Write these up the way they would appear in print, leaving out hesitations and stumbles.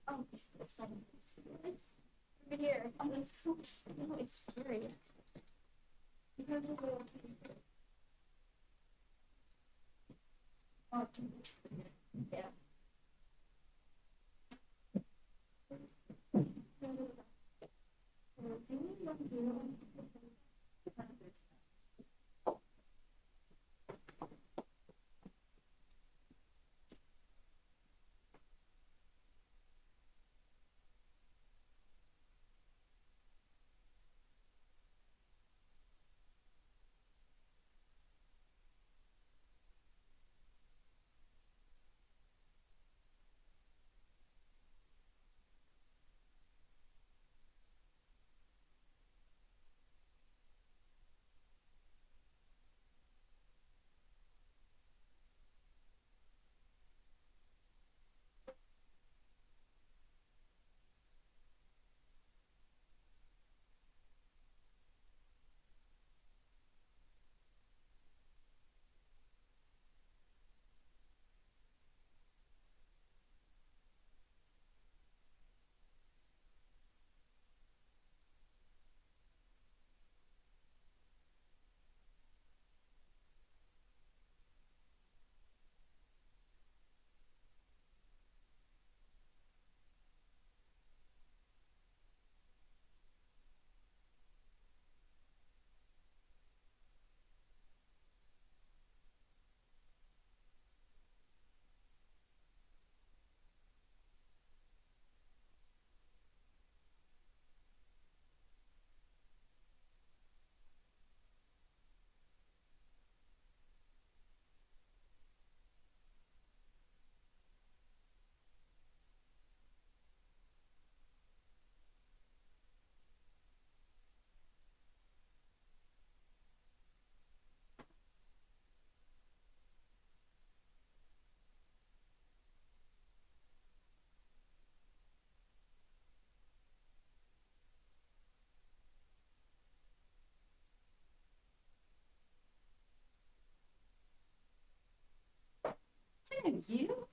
Oh, the sun is over here. Oh, that's cool. No, it's scary. Oh, yeah. Thank you.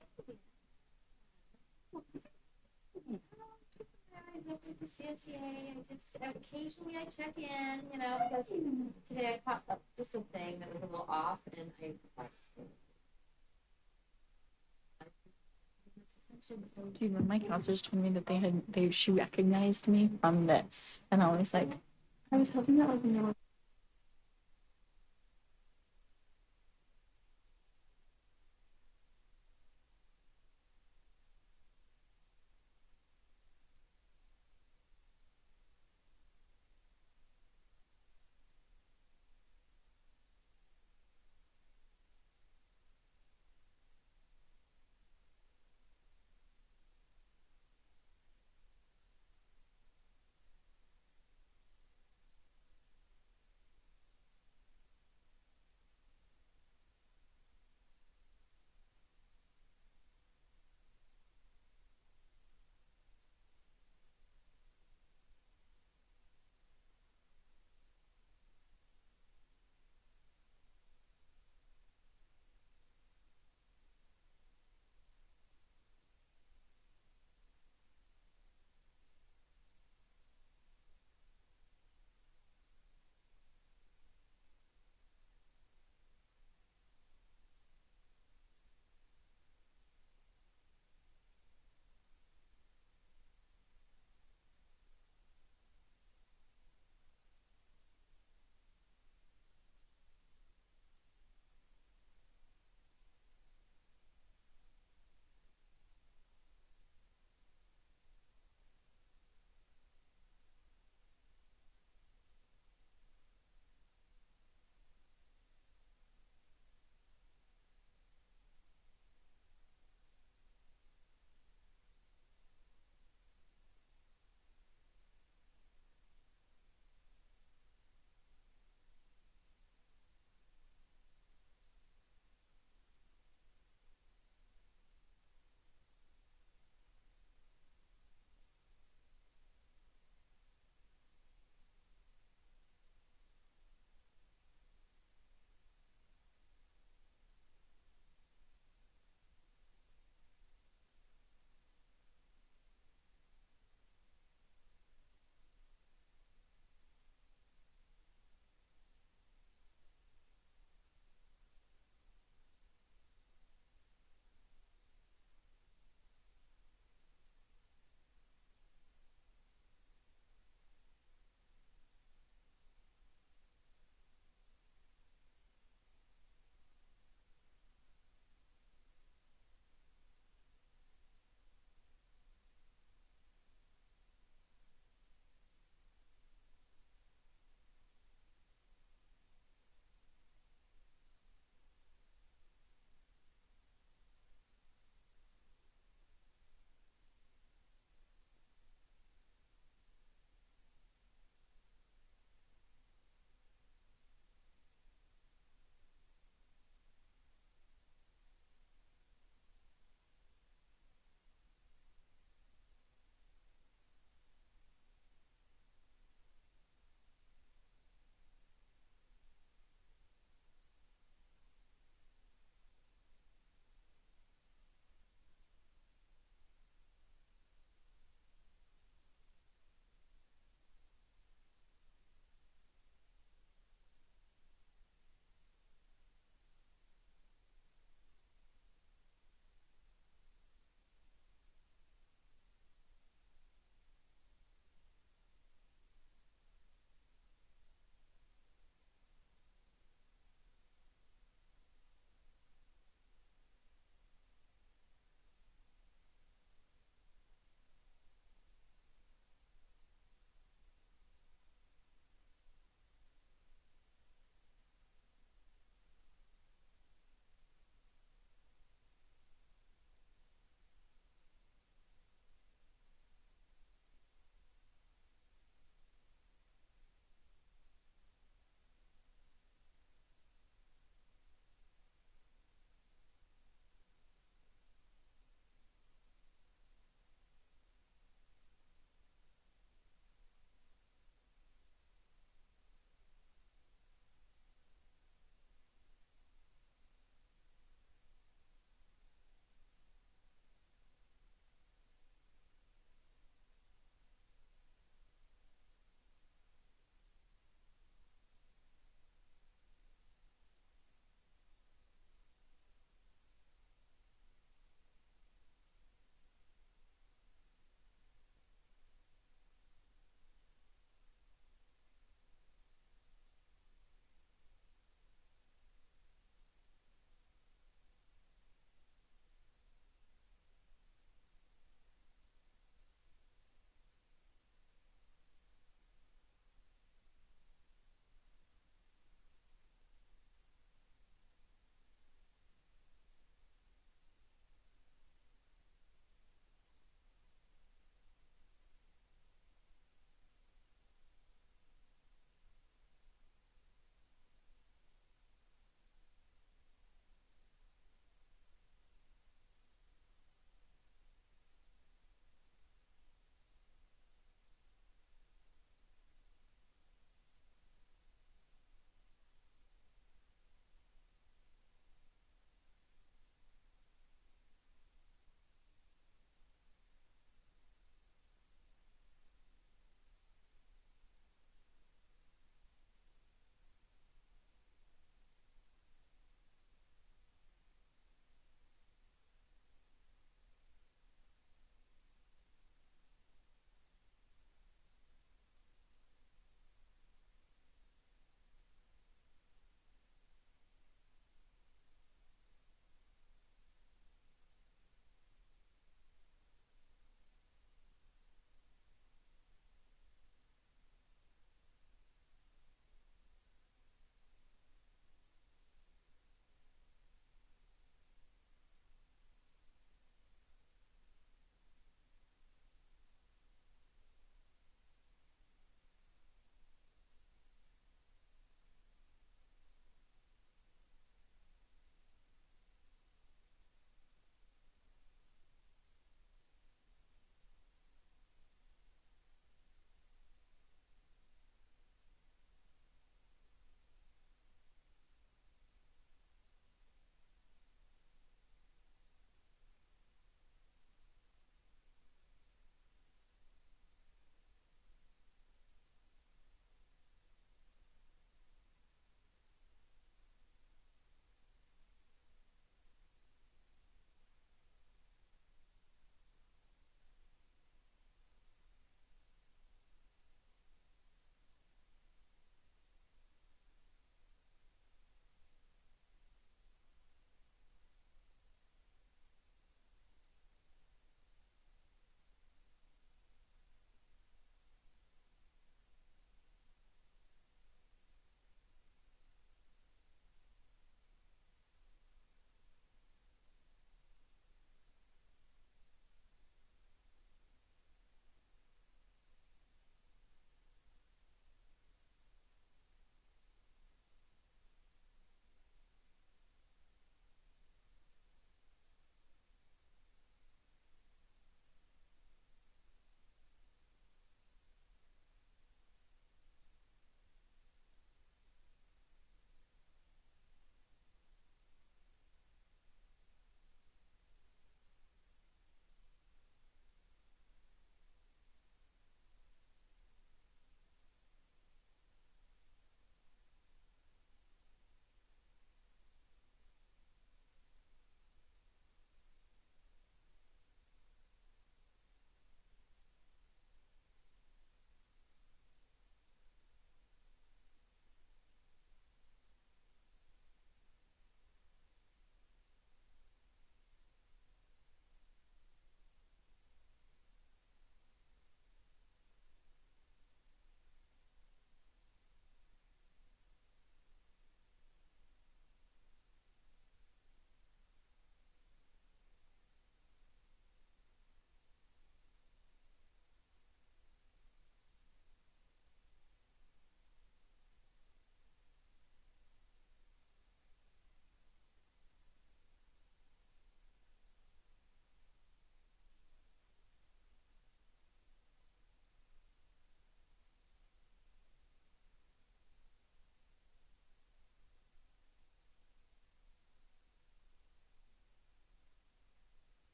With the CSEA, occasionally I check in, because today I caught up just a thing that was a little off, and Dude, when my counselors told me that she recognized me from this, and I was like, I was hoping that like no.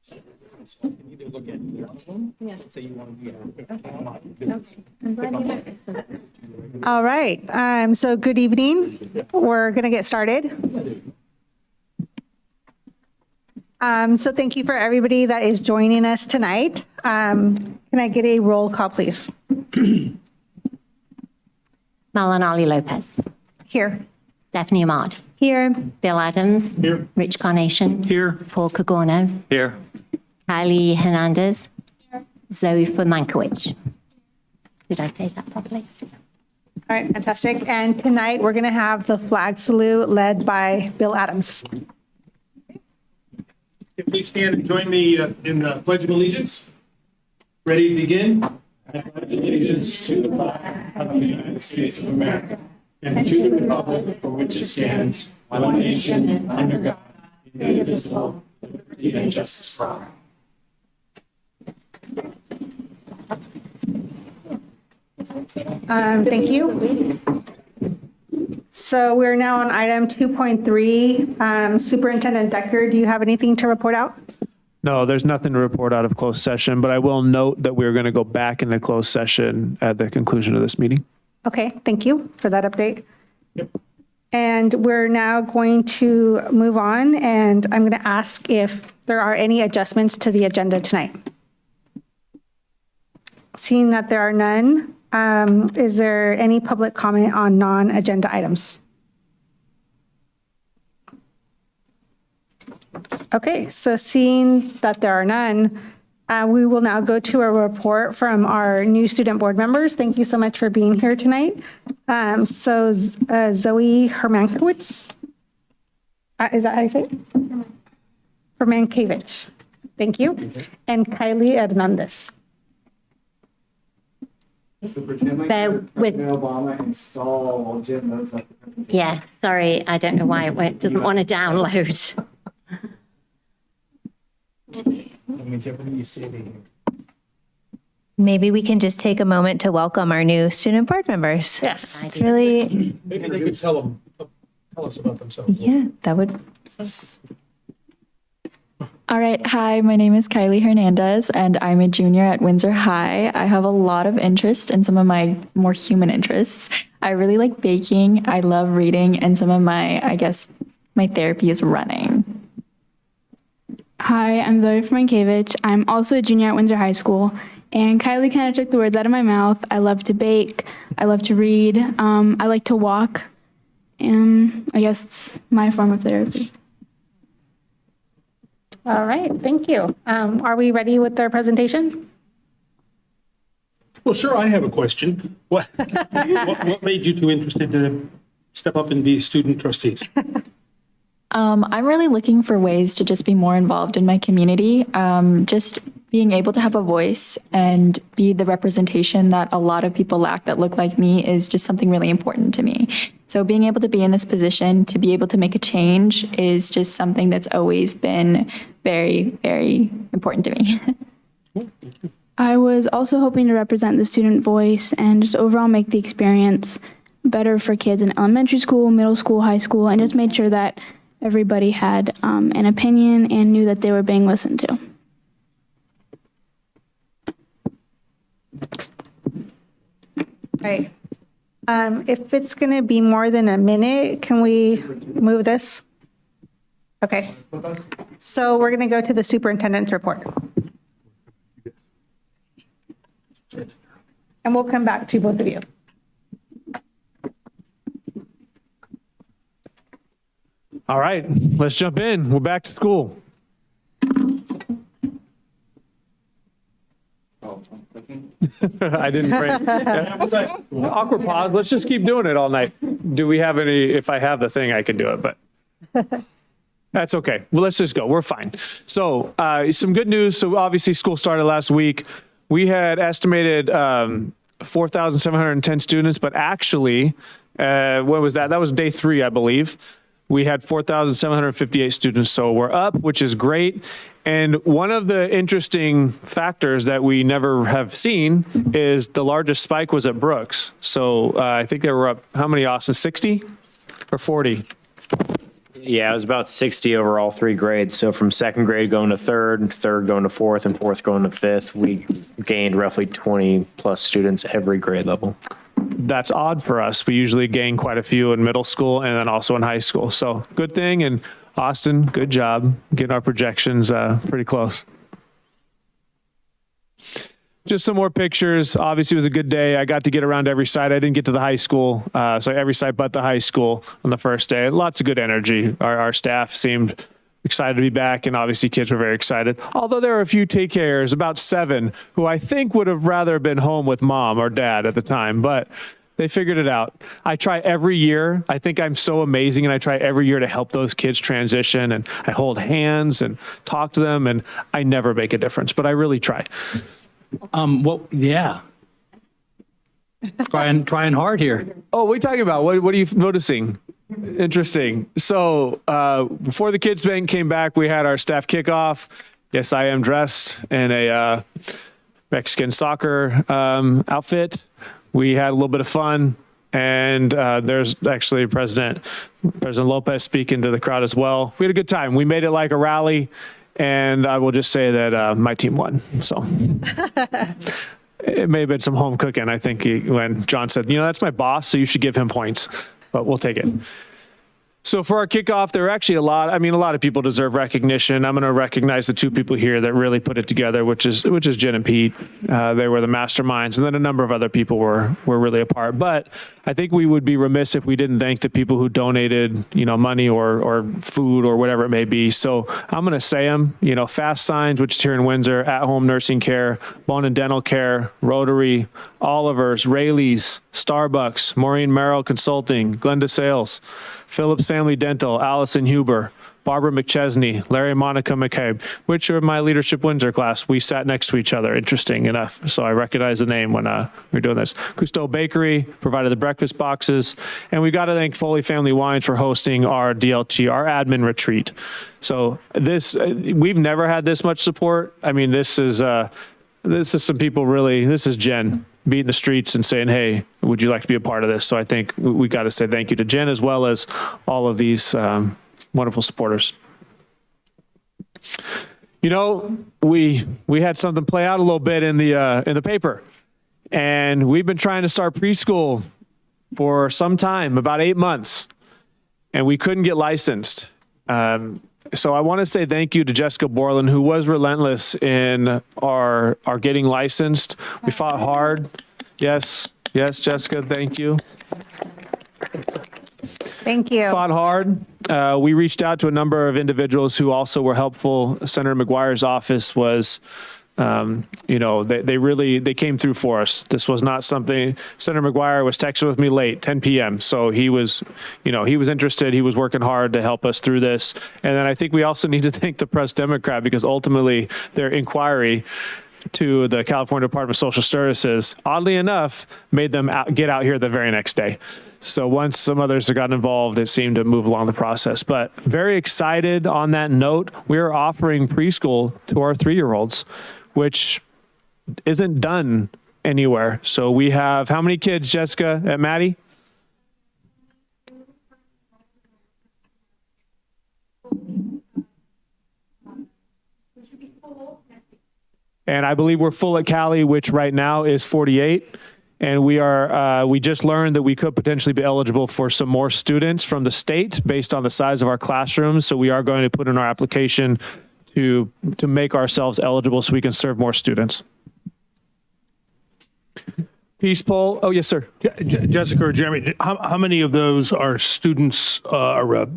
You need to look at one of them. Yeah. Say you want to I'm glad you did. All right, so good evening. We're going to get started. So thank you for everybody that is joining us tonight. Can I get a roll call, please? Malinali Lopez, Here. Stephanie Amott, Here. Bill Adams, Here. Rich Carnation, Here. Paul Cagorno, Here. Kylie Hernandez, Zoe Furmankiewicz. Did I say that properly? All right, fantastic. And tonight, we're going to have the flag salute led by Bill Adams. Please stand and join me in the Pledge of Allegiance. Ready to begin? I pledge allegiance to the flag of the United States of America and to the republic for which it stands, one nation, under God, indivisible, with liberty and justice for all. Thank you. So we're now on item 2.3. Superintendent Decker, do you have anything to report out? No, there's nothing to report out of closed session, but I will note that we're going to go back into closed session at the conclusion of this meeting. Okay, thank you for that update. And we're now going to move on, and I'm going to ask if there are any adjustments to the agenda tonight. Seeing that there are none, is there any public comment on non-agenda items? Okay, so seeing that there are none, we will now go to a report from our new student board members. Thank you so much for being here tonight. So Zoe Hermankiewicz, is that how you say it? Hermankiewicz, thank you. And Kylie Hernandez. So pretend like Bear you're with- President Obama install all gym notes like the presentation. Yeah, sorry, I don't know why it doesn't want to download. Whichever you say to hear. Maybe we can just take a moment to welcome our new student board members. Yes. It's really, Maybe they could tell us about themselves. yeah, that would, All right. Hi, my name is Kylie Hernandez, and I'm a junior at Windsor High. I have a lot of interest in some of my more human interests. I really like baking. I love reading, and some of my therapy is running. Hi, I'm Zoe Furmankiewicz. I'm also a junior at Windsor High School, and Kylie kind of took the words out of my mouth. I love to bake. I love to read. I like to walk. And I guess it's my form of therapy. All right, thank you. Are we ready with our presentation? Well, sure, I have a question. What made you two interested to step up and be student trustees? I'm really looking for ways to just be more involved in my community. Just being able to have a voice and be the representation that a lot of people lack that look like me is just something really important to me. So being able to be in this position, to be able to make a change is just something that's always been very, very important to me. I was also hoping to represent the student voice and just overall make the experience better for kids in elementary school, middle school, high school, and just made sure that everybody had an opinion and knew that they were being listened to. Right. If it's going to be more than a minute, can we move this? Okay. So we're going to go to the superintendent's report. And we'll come back to both of you. All right, let's jump in. We're back to school. Oh, I'm clicking. I didn't bring. Awkward pause. Let's just keep doing it all night. Do we have any? If I have the thing, I can do it, but that's okay. Well, let's just go. We're fine. So, some good news. So, obviously, school started last week. We had estimated 4,710 students, but actually, what was that? That was day 3, I believe. We had 4,758 students, so we're up, which is great. And one of the interesting factors that we never have seen is the largest spike was at Brooks. So I think they were up, how many, Austin, 60 or 40? Yeah, it was about 60 over all three grades. So from second grade going to third, third going to fourth, and fourth going to fifth, we gained roughly 20 plus students every grade level. That's odd for us. We usually gain quite a few in middle school and then also in high school. So good thing. And Austin, good job getting our projections pretty close. Just some more pictures. Obviously, it was a good day. I got to get around every site. I didn't get to the high school, so every site but the high school on the first day. Lots of good energy. Our staff seemed excited to be back, and obviously kids were very excited. Although there were a few TKers, about 7, who I think would have rather been home with mom or dad at the time, but they figured it out. I try every year. I think I'm so amazing, and I try every year to help those kids transition, and I hold hands and talk to them, and I never make a difference, but I really try. Yeah. Trying hard here. Oh, what are you talking about? What are you noticing? Interesting. So before the kids bank came back, we had our staff kickoff. Yes, I am dressed in a Mexican soccer outfit. We had a little bit of fun, and there's actually President Lopez speaking to the crowd as well. We had a good time. We made it like a rally, and I will just say that my team won. So it may have been some home cooking. I think when John said, that's my boss, so you should give him points, but we'll take it. So for our kickoff, there were actually a lot of people deserve recognition. I'm going to recognize the 2 people here that really put it together, which is Jen and Pete. They were the masterminds, and then a number of other people were really a part. But I think we would be remiss if we didn't thank the people who donated, money or food or whatever it may be. So I'm going to say them, Fast Signs, which is here in Windsor, At Home Nursing Care, Bone and Dental Care, Rotary, Oliver's, Rayleigh's, Starbucks, Maureen Merrill Consulting, Glenda Sales, Phillips Family Dental, Allison Huber, Barbara McChesney, Larry and Monica McCabe, which are my Leadership Windsor class. We sat next to each other, interesting enough. So I recognize the name when we were doing this. Cousteau Bakery provided the breakfast boxes. And we got to thank Foley Family Wines for hosting our DLT, our admin retreat. So we've never had this much support. I mean, this is some people really, this is Jen beating the streets and saying, hey, would you like to be a part of this? So I think we got to say thank you to Jen as well as all of these wonderful supporters. We had something play out a little bit in the paper, and we've been trying to start preschool for some time, about 8 months, and we couldn't get licensed. So I want to say thank you to Jessica Borland, who was relentless in our getting licensed. We fought hard. Yes, Jessica, thank you. Thank you. Fought hard. We reached out to a number of individuals who also were helpful. Senator McGuire's office was, they came through for us. This was not something. Senator McGuire was texting with me late, 10 p.m. So he was interested. He was working hard to help us through this. And then I think we also need to thank the Press Democrat, because ultimately their inquiry to the California Department of Social Services, oddly enough, made them get out here the very next day. So once some others have gotten involved, it seemed to move along the process. But very excited on that note. We are offering preschool to our 3-year-olds, which isn't done anywhere. So we have how many kids, Jessica, at Maddie? And I believe we're full at Cali, which right now is 48. And we just learned that we could potentially be eligible for some more students from the state based on the size of our classrooms. So we are going to put in our application to make ourselves eligible so we can serve more students. Peace poll. Oh, yes, sir. Jessica or Jeremy, how many of those are students or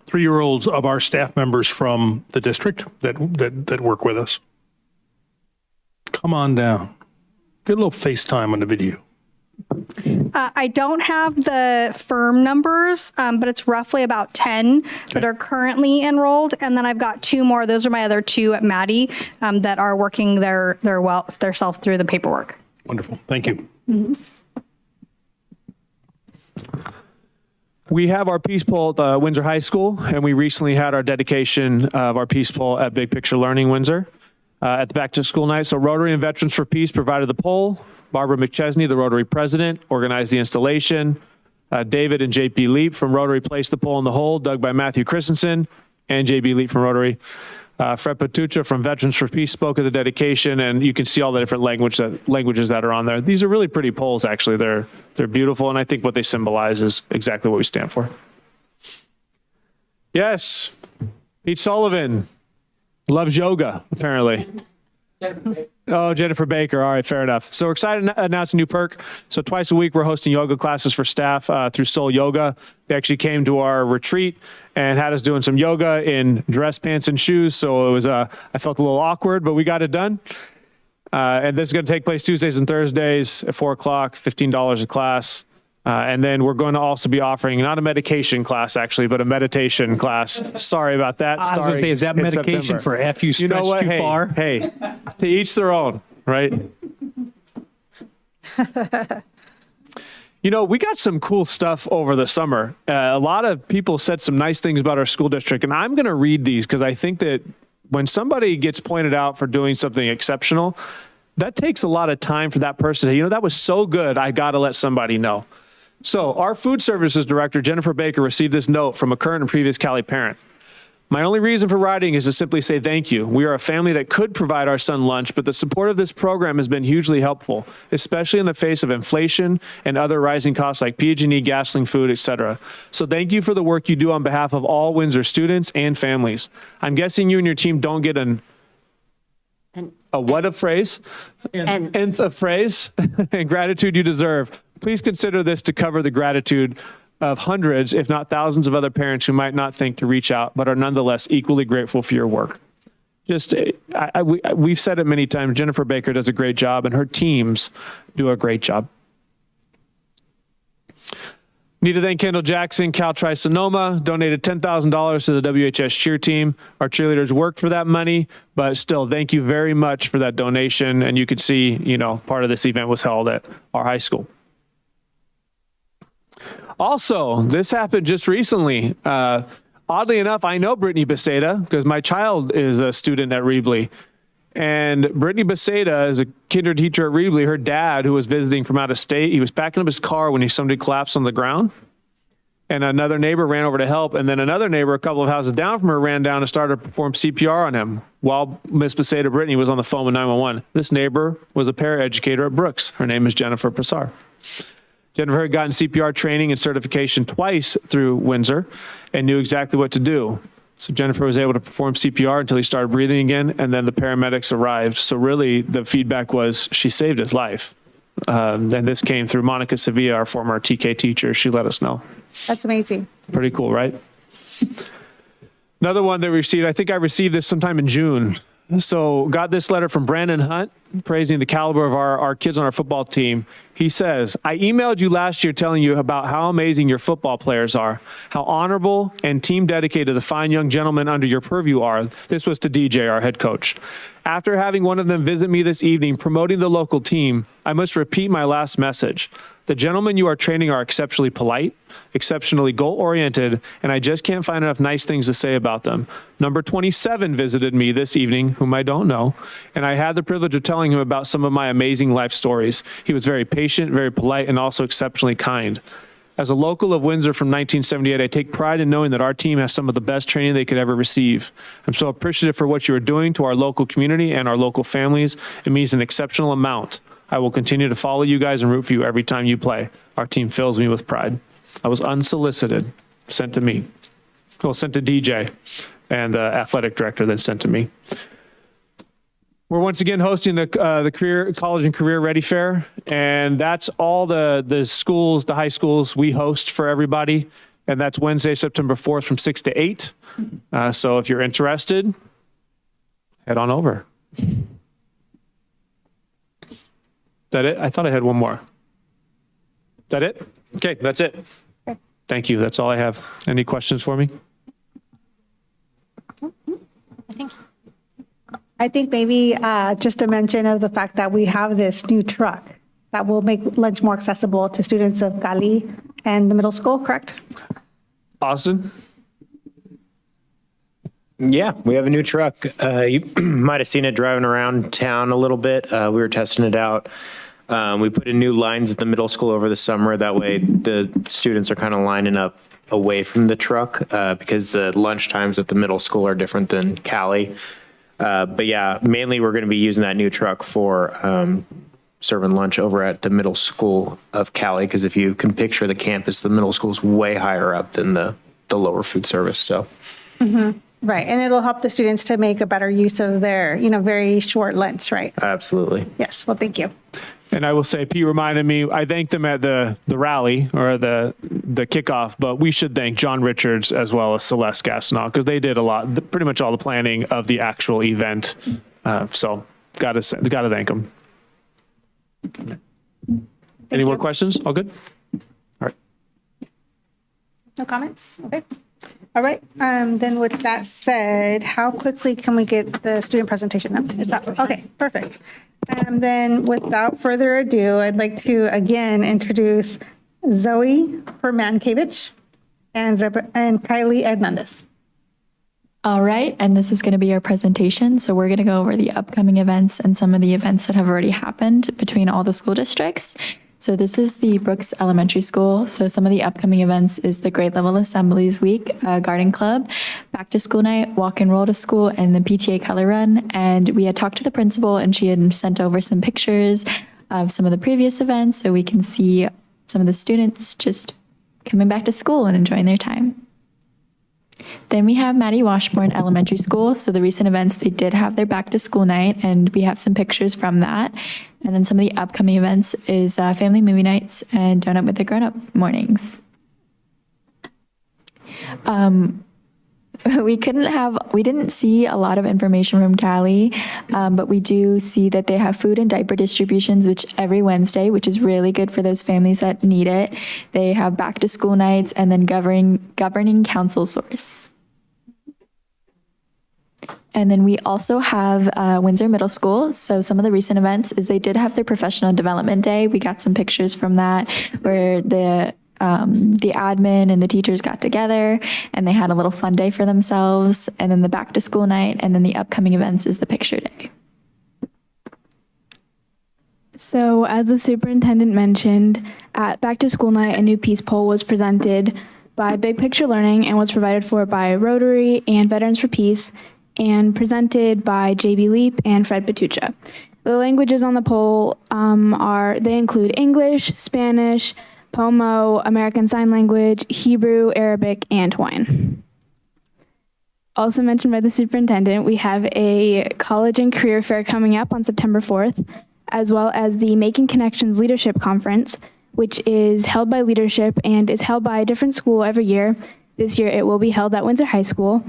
3-year-olds of our staff members from the district that work with us? Come on down. Get a little FaceTime on the video. I don't have the firm numbers, but it's roughly about 10 that are currently enrolled. And then I've got 2 more. Those are my other 2 at Maddie that are working their self through the paperwork. Wonderful. Thank you. Mm-hmm. We have our Peace Poll at Windsor High School, and we recently had our dedication of our Peace Poll at Big Picture Learning Windsor at the back to school night. So Rotary and Veterans for Peace provided the poll. Barbara McChesney, the Rotary president, organized the installation. David and JP Leap from Rotary placed the pole in the hole, dug by Matthew Christensen and JB Leap from Rotary. Fred Patucha from Veterans for Peace spoke at the dedication, and you can see all the different languages that are on there. These are really pretty poles, actually. They're beautiful, and I think what they symbolize is exactly what we stand for. Yes, Pete Sullivan loves yoga, apparently. Oh, Jennifer Baker. All right, fair enough. So we're excited to announce a new perk. So twice a week, we're hosting yoga classes for staff through Soul Yoga. They actually came to our retreat and had us doing some yoga in dress pants and shoes. So it was, I felt a little awkward, but we got it done. And this is going to take place Tuesdays and Thursdays at 4 o'clock, $15 a class. And then we're going to also be offering not a medication class, actually, but a meditation class. Sorry about that. I was going to say, is that In medication September. for F you stretched too Hey, far? Hey, to each their own, right? We got some cool stuff over the summer. A lot of people said some nice things about our school district, and I'm going to read these because I think that when somebody gets pointed out for doing something exceptional, that takes a lot of time for that person to say, that was so good, I got to let somebody know. So our food services director, Jennifer Baker, received this note from a current and previous Cali parent. My only reason for writing is to simply say thank you. We are a family that could provide our son lunch, but the support of this program has been hugely helpful, especially in the face of inflation and other rising costs like PG&E, gasoline, food, etc. So thank you for the work you do on behalf of all Windsor students and families. I'm guessing you and your team don't get a phrase and gratitude you deserve. Please consider this to cover the gratitude of hundreds, if not thousands of other parents who might not think to reach out, but are nonetheless equally grateful for your work. We've said it many times, Jennifer Baker does a great job and her teams do a great job. Need to thank Kendall Jackson, Cal Tri-Sonoma, donated $10,000 to the WHS cheer team. Our cheerleaders worked for that money, but still, thank you very much for that donation. And you could see, part of this event was held at our high school. Also, this happened just recently. Oddly enough, I know Brittany Beseda because my child is a student at Reebly. And Brittany Beseda is a kinder teacher at Reebly. Her dad, who was visiting from out of state, he was packing up his car when somebody collapsed on the ground. And another neighbor ran over to help. And then another neighbor, a couple of houses down from her, ran down and started to perform CPR on him while Miss Beseda Brittany was on the phone with 911. This neighbor was a paraeducator at Brooks. Her name is Jennifer Prasar. Jennifer had gotten CPR training and certification twice through Windsor and knew exactly what to do. So Jennifer was able to perform CPR until he started breathing again, and then the paramedics arrived. So really, the feedback was she saved his life. And this came through Monica Sevilla, our former TK teacher. She let us know. That's amazing. Pretty cool, right? Another one that we received, I think I received this sometime in June. So got this letter from Brandon Hunt praising the caliber of our kids on our football team. He says, I emailed you last year telling you about how amazing your football players are, how honorable and team dedicated the fine young gentlemen under your purview are. This was to DJ, our head coach. After having one of them visit me this evening promoting the local team, I must repeat my last message. The gentlemen you are training are exceptionally polite, exceptionally goal-oriented, and I just can't find enough nice things to say about them. Number 27 visited me this evening, whom I don't know, and I had the privilege of telling him about some of my amazing life stories. He was very patient, very polite, and also exceptionally kind. As a local of Windsor from 1978, I take pride in knowing that our team has some of the best training they could ever receive. I'm so appreciative for what you are doing to our local community and our local families. It means an exceptional amount. I will continue to follow you guys and root for you every time you play. Our team fills me with pride. I was unsolicited, sent to me. Well, sent to DJ and the athletic director, then sent to me. We're once again hosting the Career College and Career Ready Fair, and that's all the schools, the high schools we host for everybody, and that's Wednesday, September 4th from 6 to 8. So if you're interested, head on over. Is that it? I thought I had one more. Is that it? Okay, that's it. Thank you. That's all I have. Any questions for me? I think maybe just a mention of the fact that we have this new truck that will make lunch more accessible to students of Cali and the middle school, correct? Austin? Yeah, we have a new truck. You might have seen it driving around town a little bit. We were testing it out We put in new lines at the middle school over the summer. That way the students are kind of lining up away from the truck because the lunch times at the middle school are different than Cali. But yeah, mainly we're going to be using that new truck for serving lunch over at the middle school of Cali, because if you can picture the campus, the middle school is way higher up than the lower food service. So. Right, and it'll help the students to make a better use of their, very short lunch, right? Absolutely. Yes, well, thank you. And I will say, Pete reminded me, I thanked them at the rally or the kickoff, but we should thank John Richards as well as Celeste Gastineau, because they did a lot, pretty much all the planning of the actual event. So got to thank them. Any more questions? All good? All right. No comments? Okay. All right, then with that said, how quickly can we get the student presentation up? It's up, okay, perfect. And then without further ado, I'd like to again introduce Zoe Hermankiewicz and Kylie Hernandez. All right, and this is going to be our presentation. So we're going to go over the upcoming events and some of the events that have already happened between all the school districts. So this is the Brooks Elementary School. So some of the upcoming events is the Grade Level Assemblies Week, Garden Club, Back to School Night, Walk and Roll to School, and the PTA Color Run. And we had talked to the principal, and she had sent over some pictures of some of the previous events, so we can see some of the students just coming back to school and enjoying their time. Then we have Maddie Washburn Elementary School. So the recent events, they did have their back to school night, and we have some pictures from that. And then some of the upcoming events is family movie nights and donut with the grown-up mornings. We didn't see a lot of information from Cali, but we do see that they have food and diaper distributions, which every Wednesday, which is really good for those families that need it. They have back to school nights and then governing council source. And then we also have Windsor Middle School. So some of the recent events is they did have their professional development day. We got some pictures from that where the admin and the teachers got together and they had a little fun day for themselves. And then the back to school night, and then the upcoming events is the picture day. So as the superintendent mentioned, at Back to School Night, a new peace poll was presented by Big Picture Learning and was provided for by Rotary and Veterans for Peace, and presented by JB Leap and Fred Patucha. The languages on the poll they include English, Spanish, Pomo, American Sign Language, Hebrew, Arabic, and Hawaiian. Also mentioned by the superintendent, we have a college and career fair coming up on September 4th, as well as the Making Connections Leadership Conference, which is held by leadership and is held by a different school every year. This year it will be held at Windsor High School.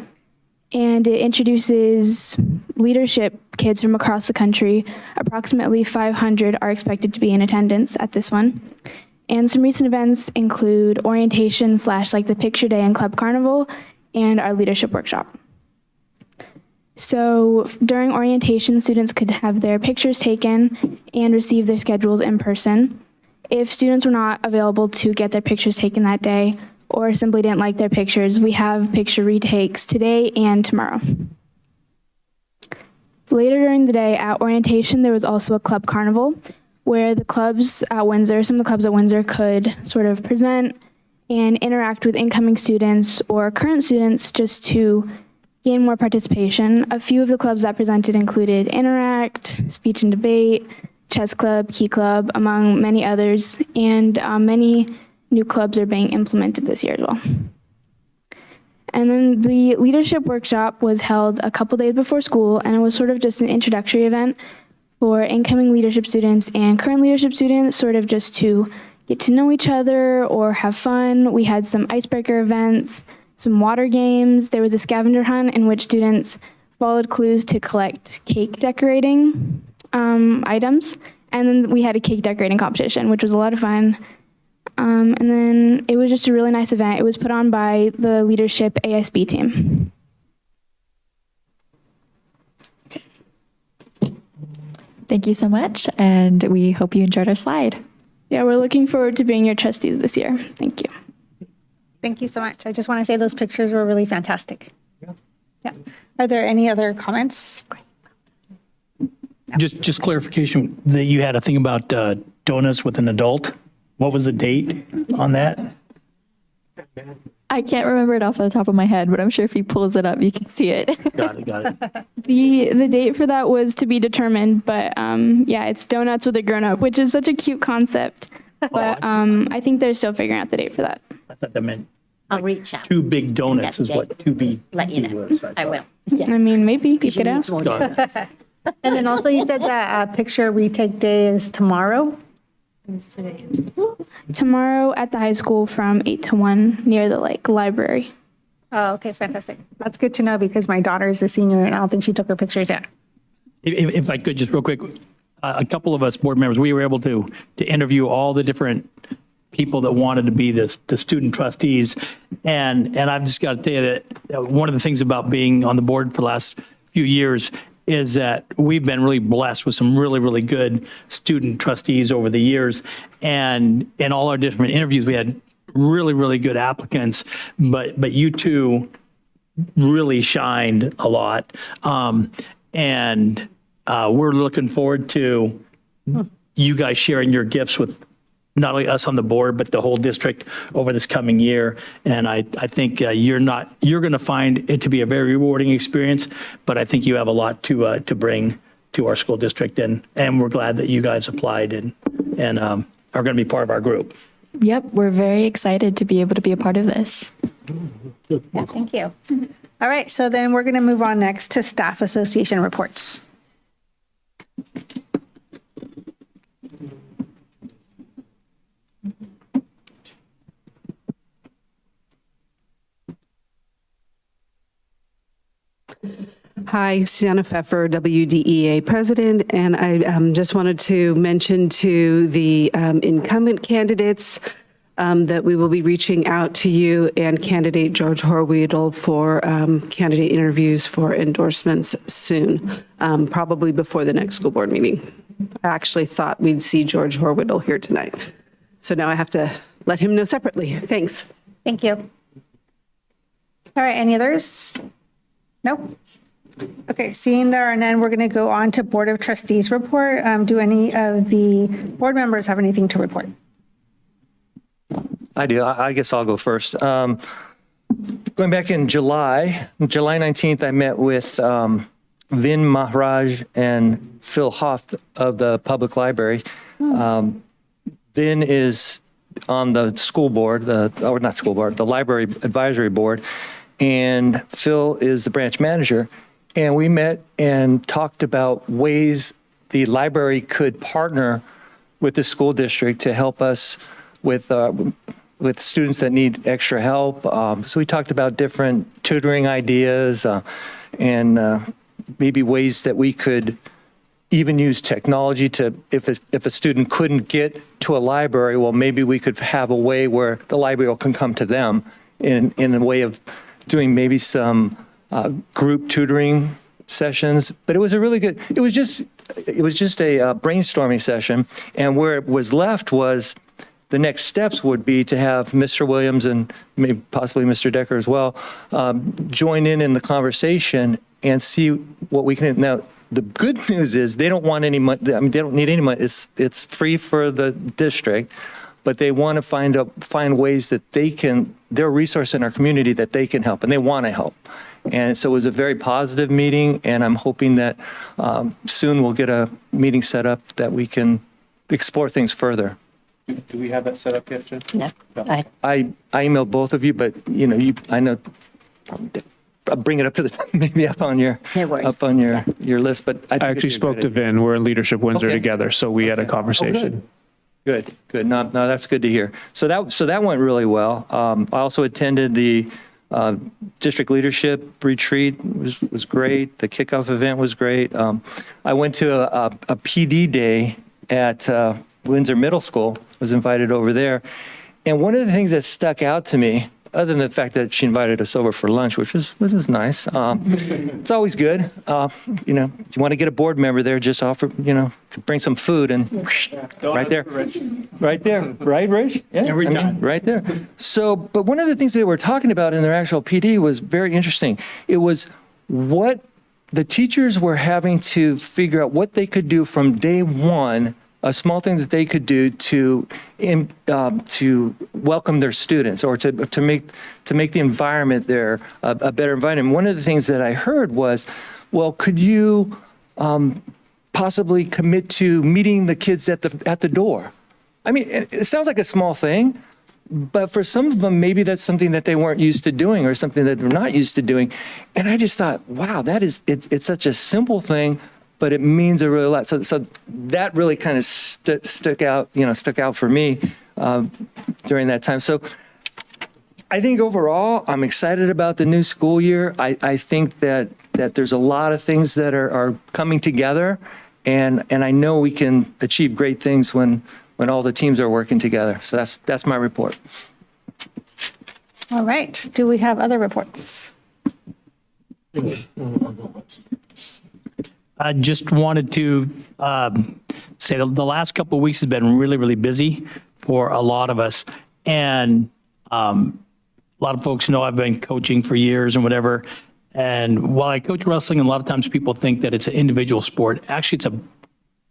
And it introduces leadership kids from across the country. Approximately 500 are expected to be in attendance at this one. And some recent events include orientation / like the picture day and club carnival, and our leadership workshop. So during orientation, students could have their pictures taken and receive their schedules in person. If students were not available to get their pictures taken that day, or simply didn't like their pictures, we have picture retakes today and tomorrow. Later during the day at orientation, there was also a club carnival where some of the clubs at Windsor could sort of present and interact with incoming students or current students just to gain more participation. A few of the clubs that presented included Interact, Speech and Debate, Chess Club, Key Club, among many others, and many new clubs are being implemented this year as well. And then the leadership workshop was held a couple days before school, and it was sort of just an introductory event for incoming leadership students and current leadership students, sort of just to get to know each other or have fun. We had some icebreaker events, some water games. There was a scavenger hunt in which students followed clues to collect cake decorating items. And then we had a cake decorating competition, which was a lot of fun. And then it was just a really nice event. It was put on by the leadership ASB team. Thank you so much, and we hope you enjoyed our slide. Yeah, we're looking forward to being your trustees this year. Thank you. Thank you so much. I just want to say those pictures were really fantastic. Yeah. Are there any other comments? Just clarification that you had a thing about donuts with an adult. What was the date on that? I can't remember it off the top of my head, but I'm sure if he pulls it up, you can see it. Got it. The date for that was to be determined, but yeah, it's donuts with a grown up, which is such a cute concept. But I think they're still figuring out the date for that. I thought that meant I'll reach out. 2 big donuts is what 2B Let you know. was. I will. I mean, maybe you could ask. Got it. And then also you said that picture retake day is tomorrow? Tomorrow at the high school from 8 to 1 near the library. Oh, okay, fantastic. That's good to know because my daughter is a senior and I don't think she took her pictures yet. If I could just real quick, a couple of us board members, we were able to interview all the different people that wanted to be the student trustees. And I've just got to tell you that one of the things about being on the board for the last few years is that we've been really blessed with some really, really good student trustees over the years. And in all our different interviews, we had really, really good applicants, but you two really shined a lot. And we're looking forward to you guys sharing your gifts with not only us on the board, but the whole district over this coming year. And I think you're going to find it to be a very rewarding experience, but I think you have a lot to bring to our school district. And we're glad that you guys applied and are going to be part of our group. Yep, we're very excited to be able to be a part of this. Yeah, thank you. All right, so then we're going to move on next to staff association reports. Hi, Susanna Pfeffer, WDEA President, and I just wanted to mention to the incumbent candidates that we will be reaching out to you and candidate George Horwedel for candidate interviews for endorsements soon, probably before the next school board meeting. I actually thought we'd see George Horwedel here tonight. So now I have to let him know separately. Thanks. Thank you. All right, any others? Nope. Okay, seeing there are none, we're going to go on to Board of Trustees report. Do any of the board members have anything to report? I do. I guess I'll go first. Going back in July 19th, I met with Vin Maharaj and Phil Hoff of the public library. Vin is on the school board, the library advisory board, and Phil is the branch manager. And we met and talked about ways the library could partner with the school district to help us with students that need extra help. So we talked about different tutoring ideas and maybe ways that we could even use technology to, if a student couldn't get to a library, well, maybe we could have a way where the library can come to them in a way of doing maybe some group tutoring sessions. But it was a really good, it was just a brainstorming session. And where it was left was the next steps would be to have Mr. Williams and maybe possibly Mr. Decker as well join in the conversation and see what we can. Now, the good news is they don't want any money. I mean, they don't need any money. It's free for the district, but they want to find ways that they're a resource in our community that they can help, and they want to help. And so it was a very positive meeting, and I'm hoping that soon we'll get a meeting set up that we can explore things further. Do we have that set up yet, Jen? No. I emailed both of you, but I know I'll bring it up to the maybe up on your your list. But I actually spoke to Vin. We're in Leadership Windsor together, so we had a conversation. Good. No, that's good to hear. So that went really well. I also attended the district leadership retreat. Was great. The kickoff event was great. I went to a PD day at Windsor Middle School. Was invited over there, and one of the things that stuck out to me, other than the fact that she invited us over for lunch, which was nice. It's always good. You want to get a board member there, just offer, to bring some food and right there, right, Rich? Yeah, right there. So, but one of the things they were talking about in their actual PD was very interesting. It was what the teachers were having to figure out what they could do from day one a small thing that they could do to welcome their students or to make the environment there a better environment. One of the things that I heard was, well, could you possibly commit to meeting the kids at the door? I mean, it sounds like a small thing, but for some of them, maybe that's something that they weren't used to doing or something that they're not used to doing. And I just thought, wow, it's such a simple thing, but it means a really lot. So that really kind of stuck out for me during that time. So I think overall, I'm excited about the new school year. I think that there's a lot of things that are coming together, and I know we can achieve great things when all the teams are working together. So that's my report. All right. Do we have other reports? I just wanted to say the last couple of weeks has been really, really busy for a lot of us. And a lot of folks know I've been coaching for years and whatever. And while I coach wrestling, a lot of times people think that it's an individual sport. Actually, it's a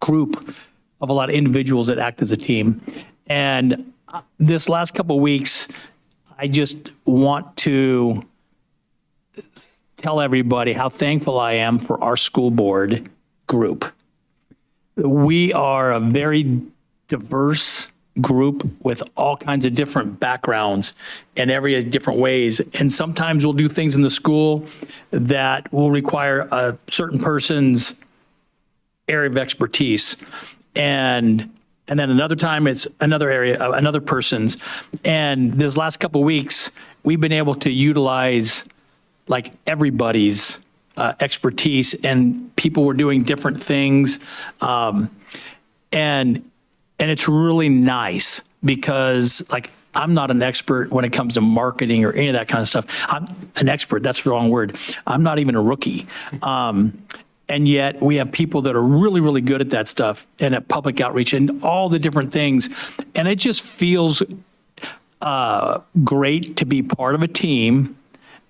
group of a lot of individuals that act as a team. And this last couple of weeks, I just want to tell everybody how thankful I am for our school board group. We are a very diverse group with all kinds of different backgrounds in every different ways. And sometimes we'll do things in the school that will require a certain person's area of expertise. And then another time it's another area, another person's. And this last couple of weeks, we've been able to utilize like everybody's expertise, and people were doing different things. And it's really nice because like I'm not an expert when it comes to marketing or any of that kind of stuff. I'm an expert. That's the wrong word. I'm not even a rookie. And yet we have people that are really, really good at that stuff and at public outreach and all the different things. And it just feels great to be part of a team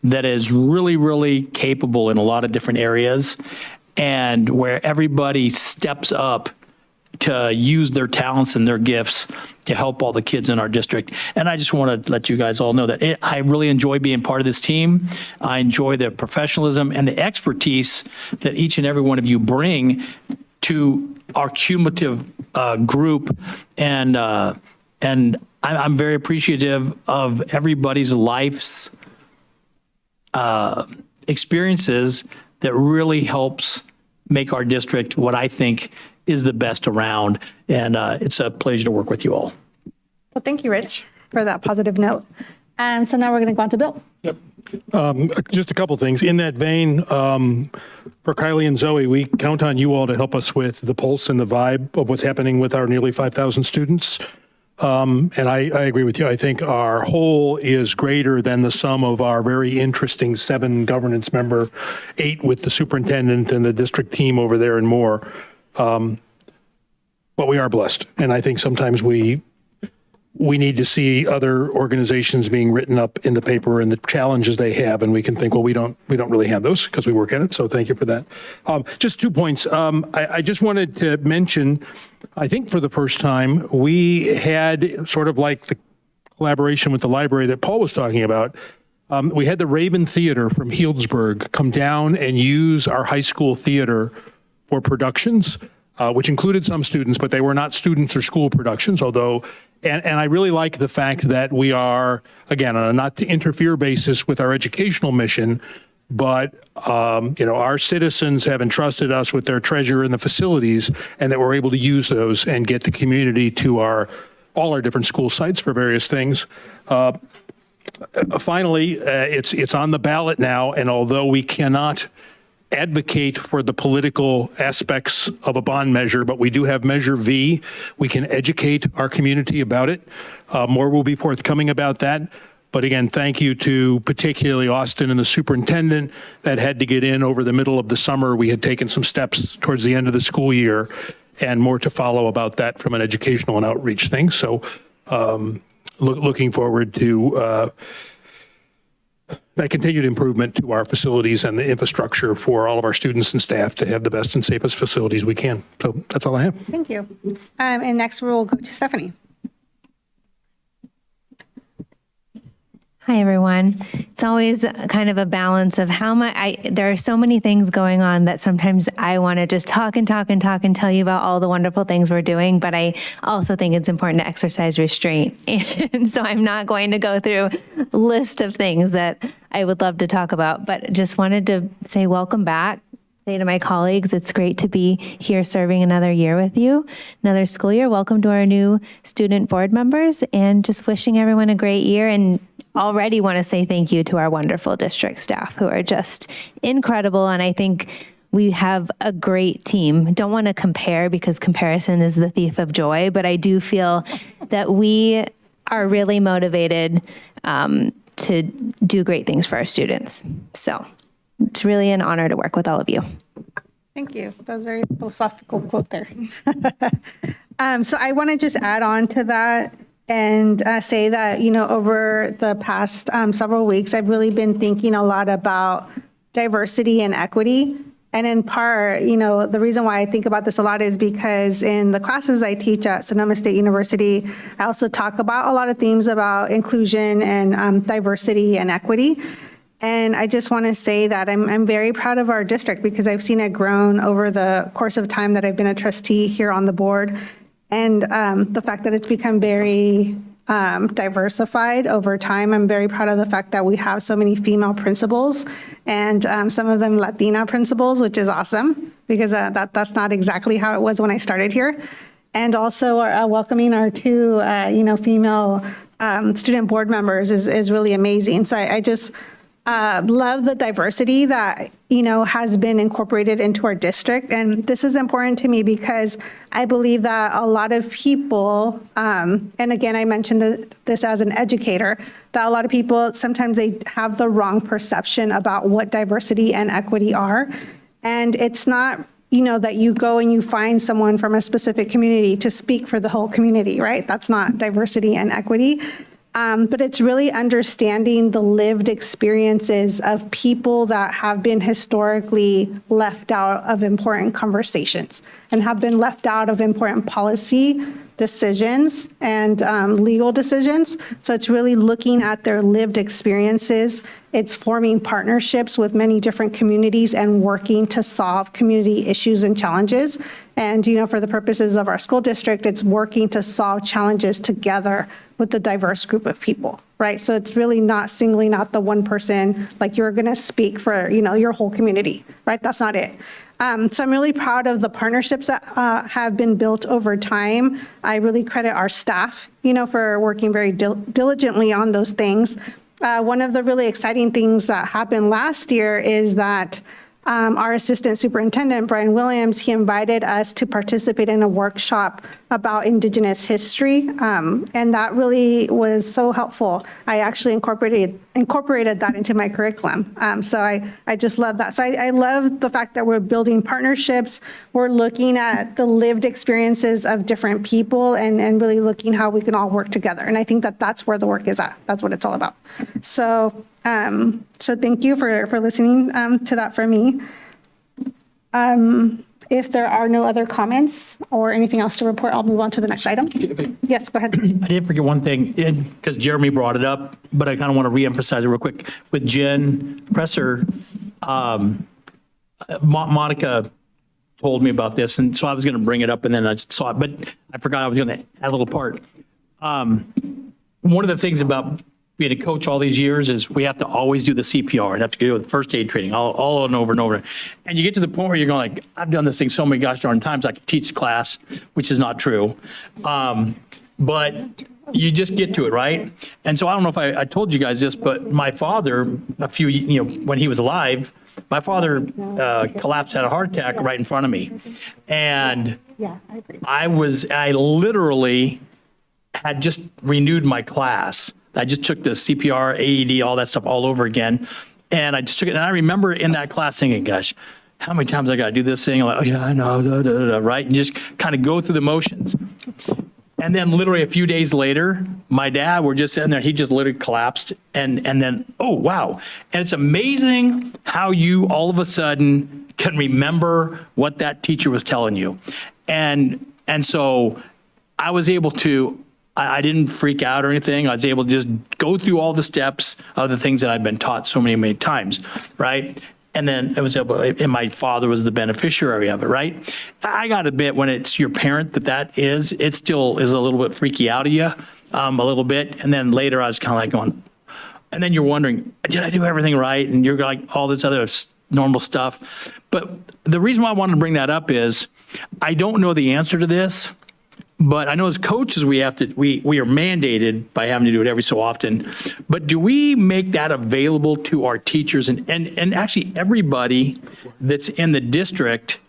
that is really, really capable in a lot of different areas and where everybody steps up to use their talents and their gifts to help all the kids in our district. And I just want to let you guys all know that I really enjoy being part of this team. I enjoy the professionalism and the expertise that each and every one of you bring to our cumulative group. And I'm very appreciative of everybody's life's experiences that really helps make our district what I think is the best around. And it's a pleasure to work with you all. Well, thank you, Rich, for that positive note. So now we're going to go on to Bill. Yep. Just a couple things. In that vein, for Kylie and Zoe, we count on you all to help us with the pulse and the vibe of what's happening with our nearly 5,000 students. And I agree with you. I think our whole is greater than the sum of our very interesting 7 governance member, 8 with the superintendent and the district team over there and more. But we are blessed. And I think sometimes we need to see other organizations being written up in the paper and the challenges they have. And we can think, well, we don't really have those because we work at it. So thank you for that. Just 2 points. I just wanted to mention, I think for the first time, we had sort of like the collaboration with the library that Paul was talking about. We had the Raven Theater from Healdsburg come down and use our high school theater for productions, which included some students, but they were not students or school productions, although, and I really like the fact that we are, again, on a not to interfere basis with our educational mission, but, our citizens have entrusted us with their treasure in the facilities and that we're able to use those and get the community to all our different school sites for various things. Finally, it's on the ballot now, and although we cannot advocate for the political aspects of a bond measure, but we do have Measure V. We can educate our community about it. More will be forthcoming about that. But again, thank you to particularly Austin and the superintendent that had to get in over the middle of the summer. We had taken some steps towards the end of the school year and more to follow about that from an educational and outreach thing. So looking forward to that continued improvement to our facilities and the infrastructure for all of our students and staff to have the best and safest facilities we can. So that's all I have. Thank you. And next we'll go to Stephanie. Hi, everyone. It's always kind of a balance of how much there are so many things going on that sometimes I want to just talk and talk and talk and tell you about all the wonderful things we're doing, but I also think it's important to exercise restraint. And so I'm not going to go through a list of things that I would love to talk about, but just wanted to say welcome back. Say to my colleagues, it's great to be here serving another year with you, another school year. Welcome to our new student board members, and just wishing everyone a great year. And already want to say thank you to our wonderful district staff who are just incredible. And I think we have a great team. Don't want to compare because comparison is the thief of joy, but I do feel that we are really motivated to do great things for our students. So it's really an honor to work with all of you. Thank you. That was a very philosophical quote there. So I want to just add on to that and say that, over the past several weeks, I've really been thinking a lot about diversity and equity. And in part, the reason why I think about this a lot is because in the classes I teach at Sonoma State University, I also talk about a lot of themes about inclusion and diversity and equity. And I just want to say that I'm very proud of our district because I've seen it grown over the course of time that I've been a trustee here on the board. And the fact that it's become very diversified over time. I'm very proud of the fact that we have so many female principals and some of them Latina principals, which is awesome because that's not exactly how it was when I started here. And also welcoming our two, female student board members is really amazing. So I just love the diversity that, has been incorporated into our district. And this is important to me because I believe that a lot of people, and again, I mentioned this as an educator, that a lot of people, sometimes they have the wrong perception about what diversity and equity are. And it's not, that you go and you find someone from a specific community to speak for the whole community, right? That's not diversity and equity. But it's really understanding the lived experiences of people that have been historically left out of important conversations and have been left out of important policy decisions and legal decisions. So it's really looking at their lived experiences. It's forming partnerships with many different communities and working to solve community issues and challenges. And, for the purposes of our school district, it's working to solve challenges together with the diverse group of people, right? So it's really not singling out the one person, like you're going to speak for, your whole community, right? That's not it. So I'm really proud of the partnerships that have been built over time. I really credit our staff, for working very diligently on those things. One of the really exciting things that happened last year is that our assistant superintendent, Brian Williams, he invited us to participate in a workshop about Indigenous history, and that really was so helpful. I actually incorporated that into my curriculum, so I just love that. So I love the fact that we're building partnerships, we're looking at the lived experiences of different people and really looking how we can all work together, and I think that that's where the work is at. That's what it's all about. So thank you for listening to that from me. If there are no other comments or anything else to report, I'll move on to the next item. Yes, go ahead. I did forget one thing, because Jeremy brought it up, but I kind of want to reemphasize it real quick. With Jen Presser, Monica told me about this, and so I was going to bring it up, and then I saw it, but I forgot I was going to add a little part. One of the things about being a coach all these years is we have to always do the CPR and have to do the first aid training all and over and over. And you get to the point where you're going like, I've done this thing so many gosh darn times I could teach class, which is not true. But you just get to it, right? And so I don't know if I told you guys this, but my father, when he was alive, my father collapsed, had a heart attack right in front of me. And I literally had just renewed my class. I just took the CPR, AED, all that stuff all over again. And I just took it. And I remember in that class thinking, gosh, how many times I got to do this thing? I'm like, oh, yeah, I know, right? And just kind of go through the motions. And then literally a few days later, my dad, we're just sitting there, he just literally collapsed. And then, oh, wow. And it's amazing how you all of a sudden can remember what that teacher was telling you. And so I was able to, I didn't freak out or anything. I was able to just go through all the steps of the things that I've been taught so many times, right? And then and my father was the beneficiary of it, right? I got to admit, when it's your parent it still is a little bit freaky out of you, a little bit. And then later I was kind of like going, and then you're wondering, did I do everything right? And you're like all this other normal stuff. But the reason why I wanted to bring that up is I don't know the answer to this, but I know as coaches, we are mandated by having to do it every so often. But do we make that available to our teachers and actually everybody that's in the district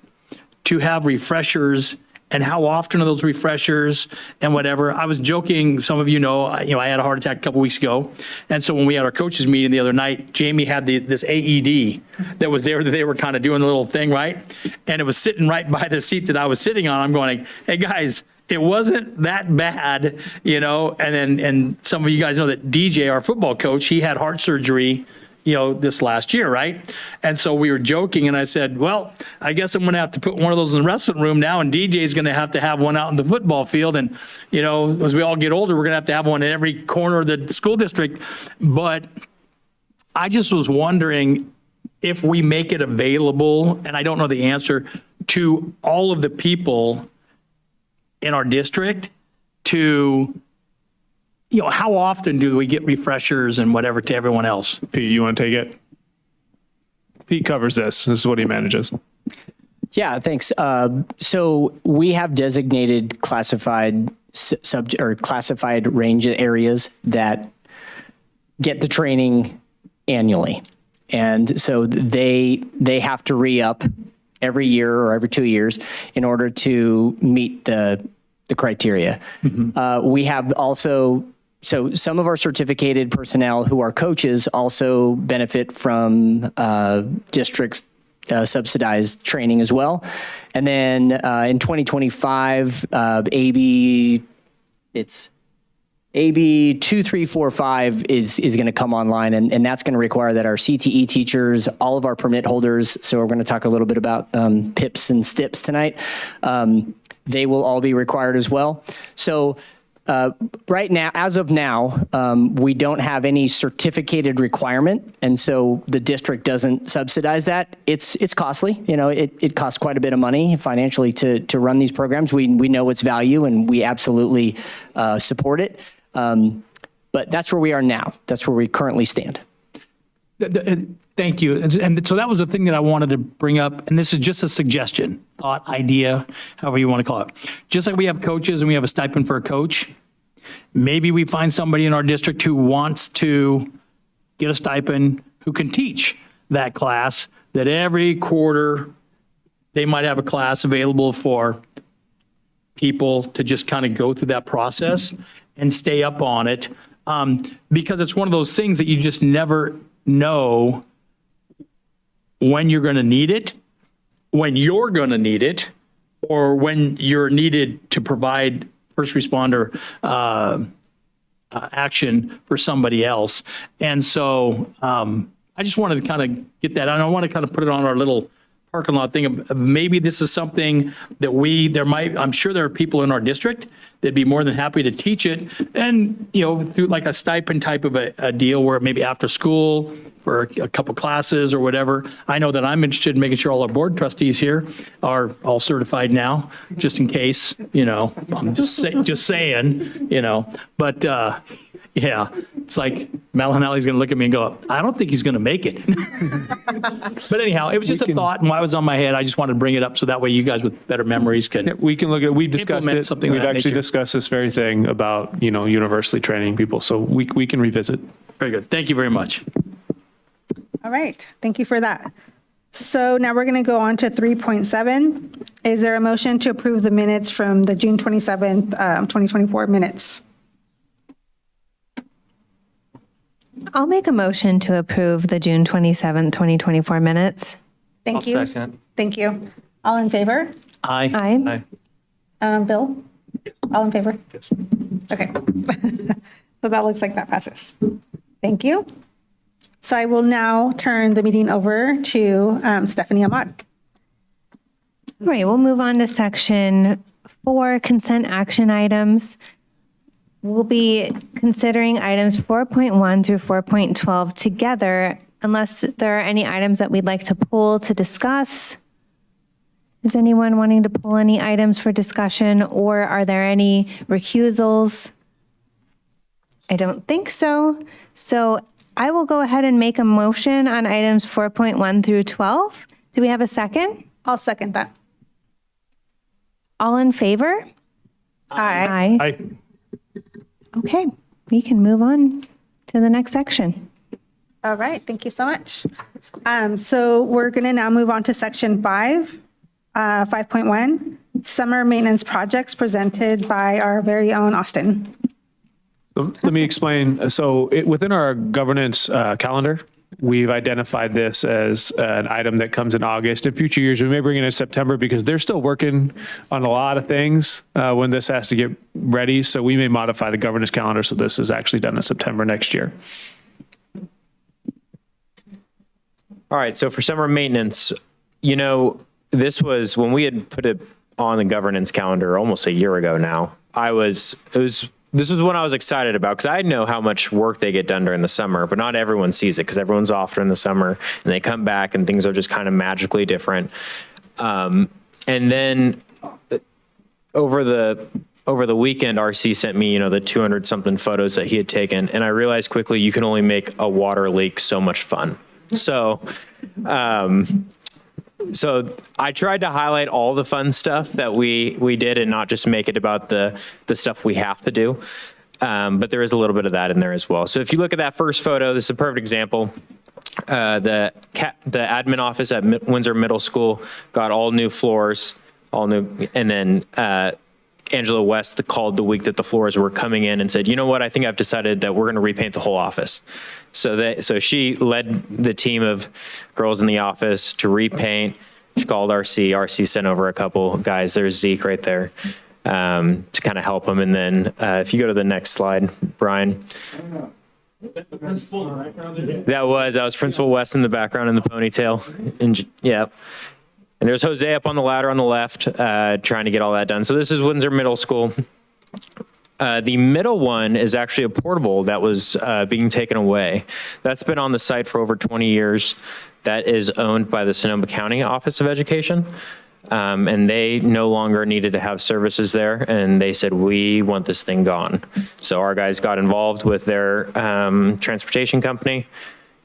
to have refreshers? And how often are those refreshers and whatever? I was joking. Some of you know, I had a heart attack a couple weeks ago. And so when we had our coaches meeting the other night, Jamie had this AED that was there that they were kind of doing the little thing, right? And it was sitting right by the seat that I was sitting on. I'm going, hey guys, it wasn't that bad, and some of you guys know that DJ, our football coach, he had heart surgery, this last year, right? And so we were joking and I said, well, I guess I'm going to have to put one of those in the wrestling room now, and DJ's going to have one out in the football field. And, as we all get older, we're going to have one in every corner of the school district. But I just was wondering if we make it available, and I don't know the answer, to all of the people in our district to, how often do we get refreshers and whatever to everyone else? Pete, you want to take it? Pete covers this. This is what he manages. Yeah, thanks. So we have designated classified classified range of areas that get the training annually. And so they have to re-up every year or every 2 years in order to meet the criteria. Mm-hmm. We have also, so some of our certificated personnel who are coaches also benefit from districts subsidized training as well. And then in 2025, AB 2345 is going to come online, and that's going to require that our CTE teachers, all of our permit holders, so we're going to talk a little bit about PIPs and STIPs tonight, they will all be required as well. So right now, as of now, we don't have any certificated requirement, and so the district doesn't subsidize that. It's costly. It costs quite a bit of money financially to run these programs. We know its value, and we absolutely support it. But that's where we are now. That's where we currently stand. Thank you. And so that was the thing that I wanted to bring up. And this is just a suggestion, thought, idea, however you want to call it. Just like we have coaches and we have a stipend for a coach, maybe we find somebody in our district who wants to get a stipend, who can teach that class, that every quarter they might have a class available for people to just kind of go through that process and stay up on it. Because it's one of those things that you just never know when you're going to need it, when you're going to need it, or when you're needed to provide first responder action for somebody else. And so I just wanted to kind of get that. And I want to kind of put it on our little parking lot thing of maybe this is something that I'm sure there are people in our district that'd be more than happy to teach it. And, through like a stipend type of a deal where maybe after school for a couple classes or whatever. I know that I'm interested in making sure all our board trustees here are all certified now, just in case, I'm just saying, but yeah, it's like Malinelli's going to look at me and go, I don't think he's going to make it. But anyhow, it was just a thought, and while it was on my head, I just wanted to bring it up so that way you guys with better memories can. We can look at. We discussed it. Something We've actually discussed this very thing about universally training people, so we can revisit. Very good. Thank you very much. All right. Thank you for that. So now we're going to go on to 3.7. Is there a motion to approve the minutes from the June 27th, 2024 minutes? I'll make a motion to approve the June 27th, 2024 minutes. Thank I'll you. second. Thank you. All in favor? Aye. Aye. Bill? All in favor? Yes. Okay. So that looks like that passes. Thank you. So I will now turn the meeting over to Stephanie Ahmad. All right, we'll move on to section 4, consent action items. We'll be considering items 4.1 through 4.12 together, unless there are any items that we'd like to pull to discuss. Is anyone wanting to pull any items for discussion, or are there any recusals? I don't think so. So I will go ahead and make a motion on items 4.1 through 12. Do we have a second? I'll second that. All in favor? Aye. Aye. Okay, we can move on to the next section. All right, thank you so much. So we're going to now move on to section 5, 5.1, summer maintenance projects presented by our very own Austin. Let me explain. So within our governance calendar, we've identified this as an item that comes in August. In future years, we may bring it in September because they're still working on a lot of things when this has to get ready. So we may modify the governance calendar so this is actually done in September next year. All right, so for summer maintenance, you know, this was when we had put it on the governance calendar almost a year ago now. This was one I was excited about because I know how much work they get done during the summer, but not everyone sees it because everyone's off during the summer and they come back and things are just kind of magically different. And then over the weekend, RC sent me, the 200 something photos that he had taken. And I realized quickly you can only make a water leak so much fun. So I tried to highlight all the fun stuff that we did and not just make it about the stuff we have to do. But there is a little bit of that in there as well. So if you look at that first photo, this is a perfect example. The admin office at Windsor Middle School got all new floors, and then Angela West called the week that the floors were coming in and said, you know what, I think I've decided that we're going to repaint the whole office. So she led the team of girls in the office to repaint. She called RC. RC sent over a couple guys. There's Zeke right there to kind of help them. And then if you go to the next slide, Brian. That was Principal West in the background in the ponytail. And yeah. And there's Jose up on the ladder on the left, trying to get all that done. So this is Windsor Middle School. The middle one is actually a portable that was being taken away. That's been on the site for over 20 years. That is owned by the Sonoma County Office of Education. And they no longer needed to have services there. And they said, we want this thing gone. So our guys got involved with their transportation company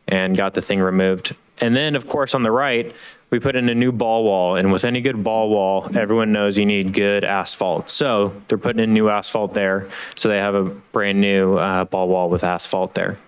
and got the thing removed. And then, of course, on the right, we put in a new ball wall, and with any good ball wall, everyone knows you need good asphalt. So they're putting in new asphalt there. So they have a brand new ball wall with asphalt there.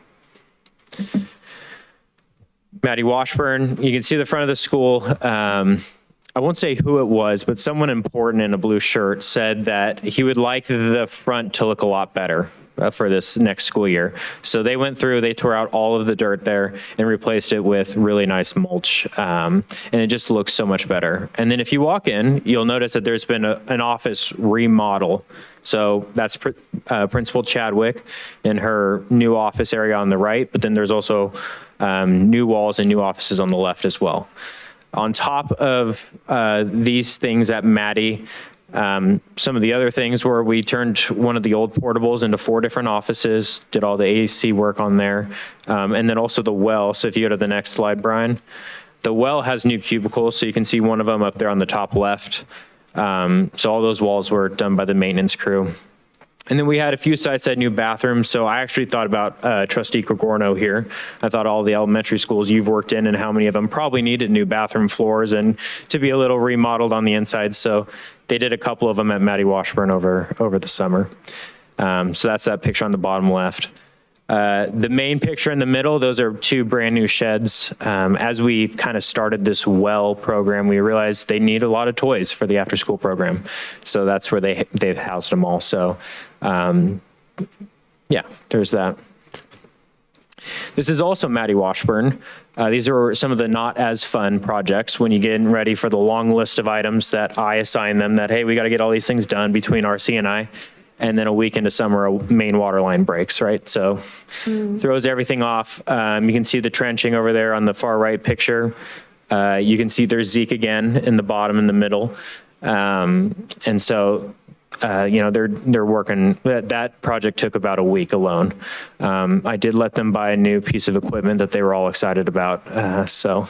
Maddie Washburn, you can see the front of the school. I won't say who it was, but someone important in a blue shirt said that he would like the front to look a lot better for this next school year. So they went through, they tore out all of the dirt there and replaced it with really nice mulch. And it just looks so much better. And then if you walk in, you'll notice that there's been an office remodel. So that's Principal Chadwick in her new office area on the right, but then there's also new walls and new offices on the left as well. On top of these things at Maddie, some of the other things were we turned one of the old portables into 4 different offices, did all the AC work on there, and then also the well. So if you go to the next slide, Brian, the well has new cubicles. So you can see one of them up there on the top left. So all those walls were done by the maintenance crew. And then we had a few sites that had new bathrooms. So I actually thought about Trustee Gregorno here. I thought all the elementary schools you've worked in and how many of them probably needed new bathroom floors and to be a little remodeled on the inside. So they did a couple of them at Maddie Washburn over the summer. So that's that picture on the bottom left. The main picture in the middle, those are 2 brand new sheds. As we kind of started this well program, we realized they need a lot of toys for the after school program. So that's where they've housed them all. So yeah, there's that. This is also Maddie Washburn. These are some of the not as fun projects when you get ready for the long list of items that I assign them that, hey, we got to get all these things done between RC and I. And then a week into summer, a main water line breaks, right? So throws everything off. You can see the trenching over there on the far right picture. You can see there's Zeke again in the bottom and the middle. And so, they're working, that project took about a week alone. I did let them buy a new piece of equipment that they were all excited about. So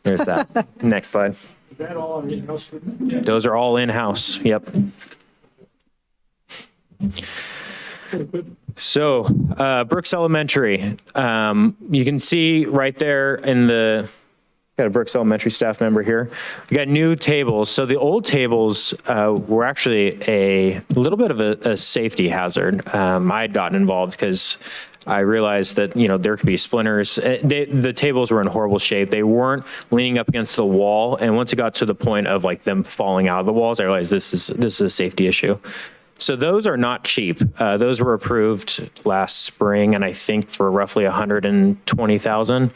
there's that. Next slide. Is that all in-house? Yeah. Those are all in-house. Yep. So, Brooks Elementary, you can see right there in got a Brooks Elementary staff member here. We got new tables. So the old tables were actually a little bit of a safety hazard. I had gotten involved because I realized that, there could be splinters. The tables were in horrible shape. They weren't leaning up against the wall. And once it got to the point of like them falling out of the walls, I realized this is a safety issue. So those are not cheap. Those were approved last spring, and I think for roughly $120,000.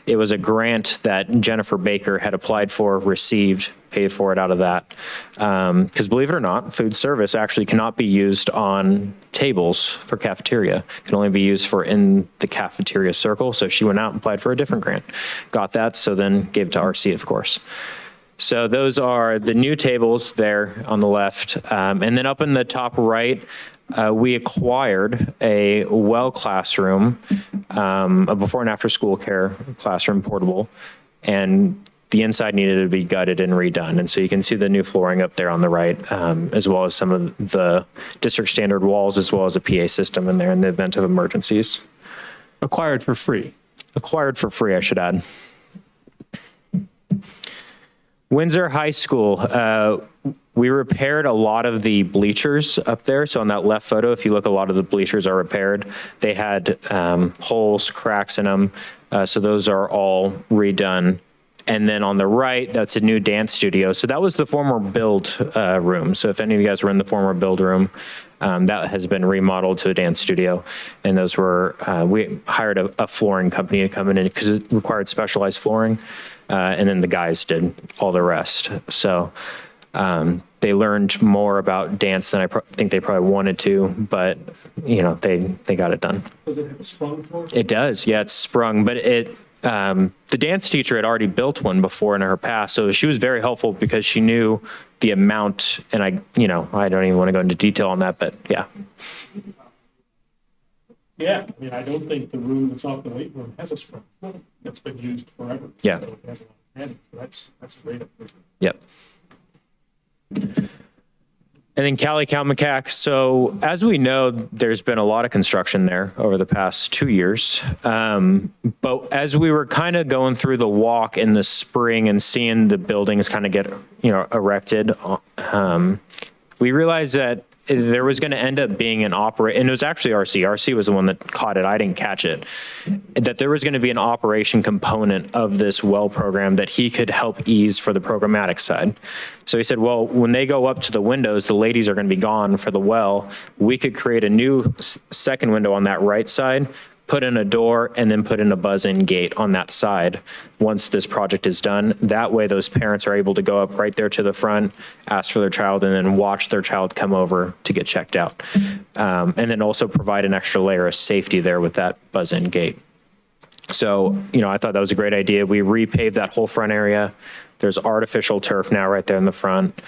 It was a grant that Jennifer Baker had applied for, received, paid for it out of that. Because believe it or not, food service actually cannot be used on tables for cafeteria. It can only be used for in the cafeteria circle. So she went out and applied for a different grant. Got that, so then gave it to RC, of course. So those are the new tables there on the left. And then up in the top right, we acquired a well classroom, a before and after school care classroom portable, and the inside needed to be gutted and redone. And so you can see the new flooring up there on the right, as well as some of the district standard walls, as well as a PA system in there in the event of emergencies. Acquired for free. Acquired for free, I should add. Windsor High School, we repaired a lot of the bleachers up there. So on that left photo, if you look, a lot of the bleachers are repaired. They had holes, cracks in them. So those are all redone. And then on the right, that's a new dance studio. So that was the former build room. So if any of you guys were in the former build room, that has been remodeled to a dance studio. And those were, we hired a flooring company to come in because it required specialized flooring. And then the guys did all the rest. So they learned more about dance than I think they probably wanted to, but they got it done. Does it have a sprung floor? It does, yeah, it's sprung, but the dance teacher had already built one before in her past, so she was very helpful because she knew the amount, and I don't even want to go into detail on that, but yeah. Yeah, I mean, I don't think the room that's off the weight room has a sprung floor. That's been used forever. Yeah. So it has a lot of handles, so that's a great improvement. Yep. And then Cali Calmacac. So as we know, there's been a lot of construction there over the past 2 years. But as we were kind of going through the walk in the spring and seeing the buildings kind of get, erected, we realized that there was going to end up being and it was actually RC. RC was the one that caught it. I didn't catch it. That there was going to be an operation component of this well program that he could help ease for the programmatic side. So he said, well, when they go up to the windows, the ladies are going to be gone for the well. We could create a new second window on that right side, put in a door, and then put in a buzz-in gate on that side once this project is done. That way those parents are able to go up right there to the front, ask for their child, and then watch their child come over to get checked out. And then also provide an extra layer of safety there with that buzz-in gate. So, I thought that was a great idea. We repaved that whole front area. There's artificial turf now right there in the front.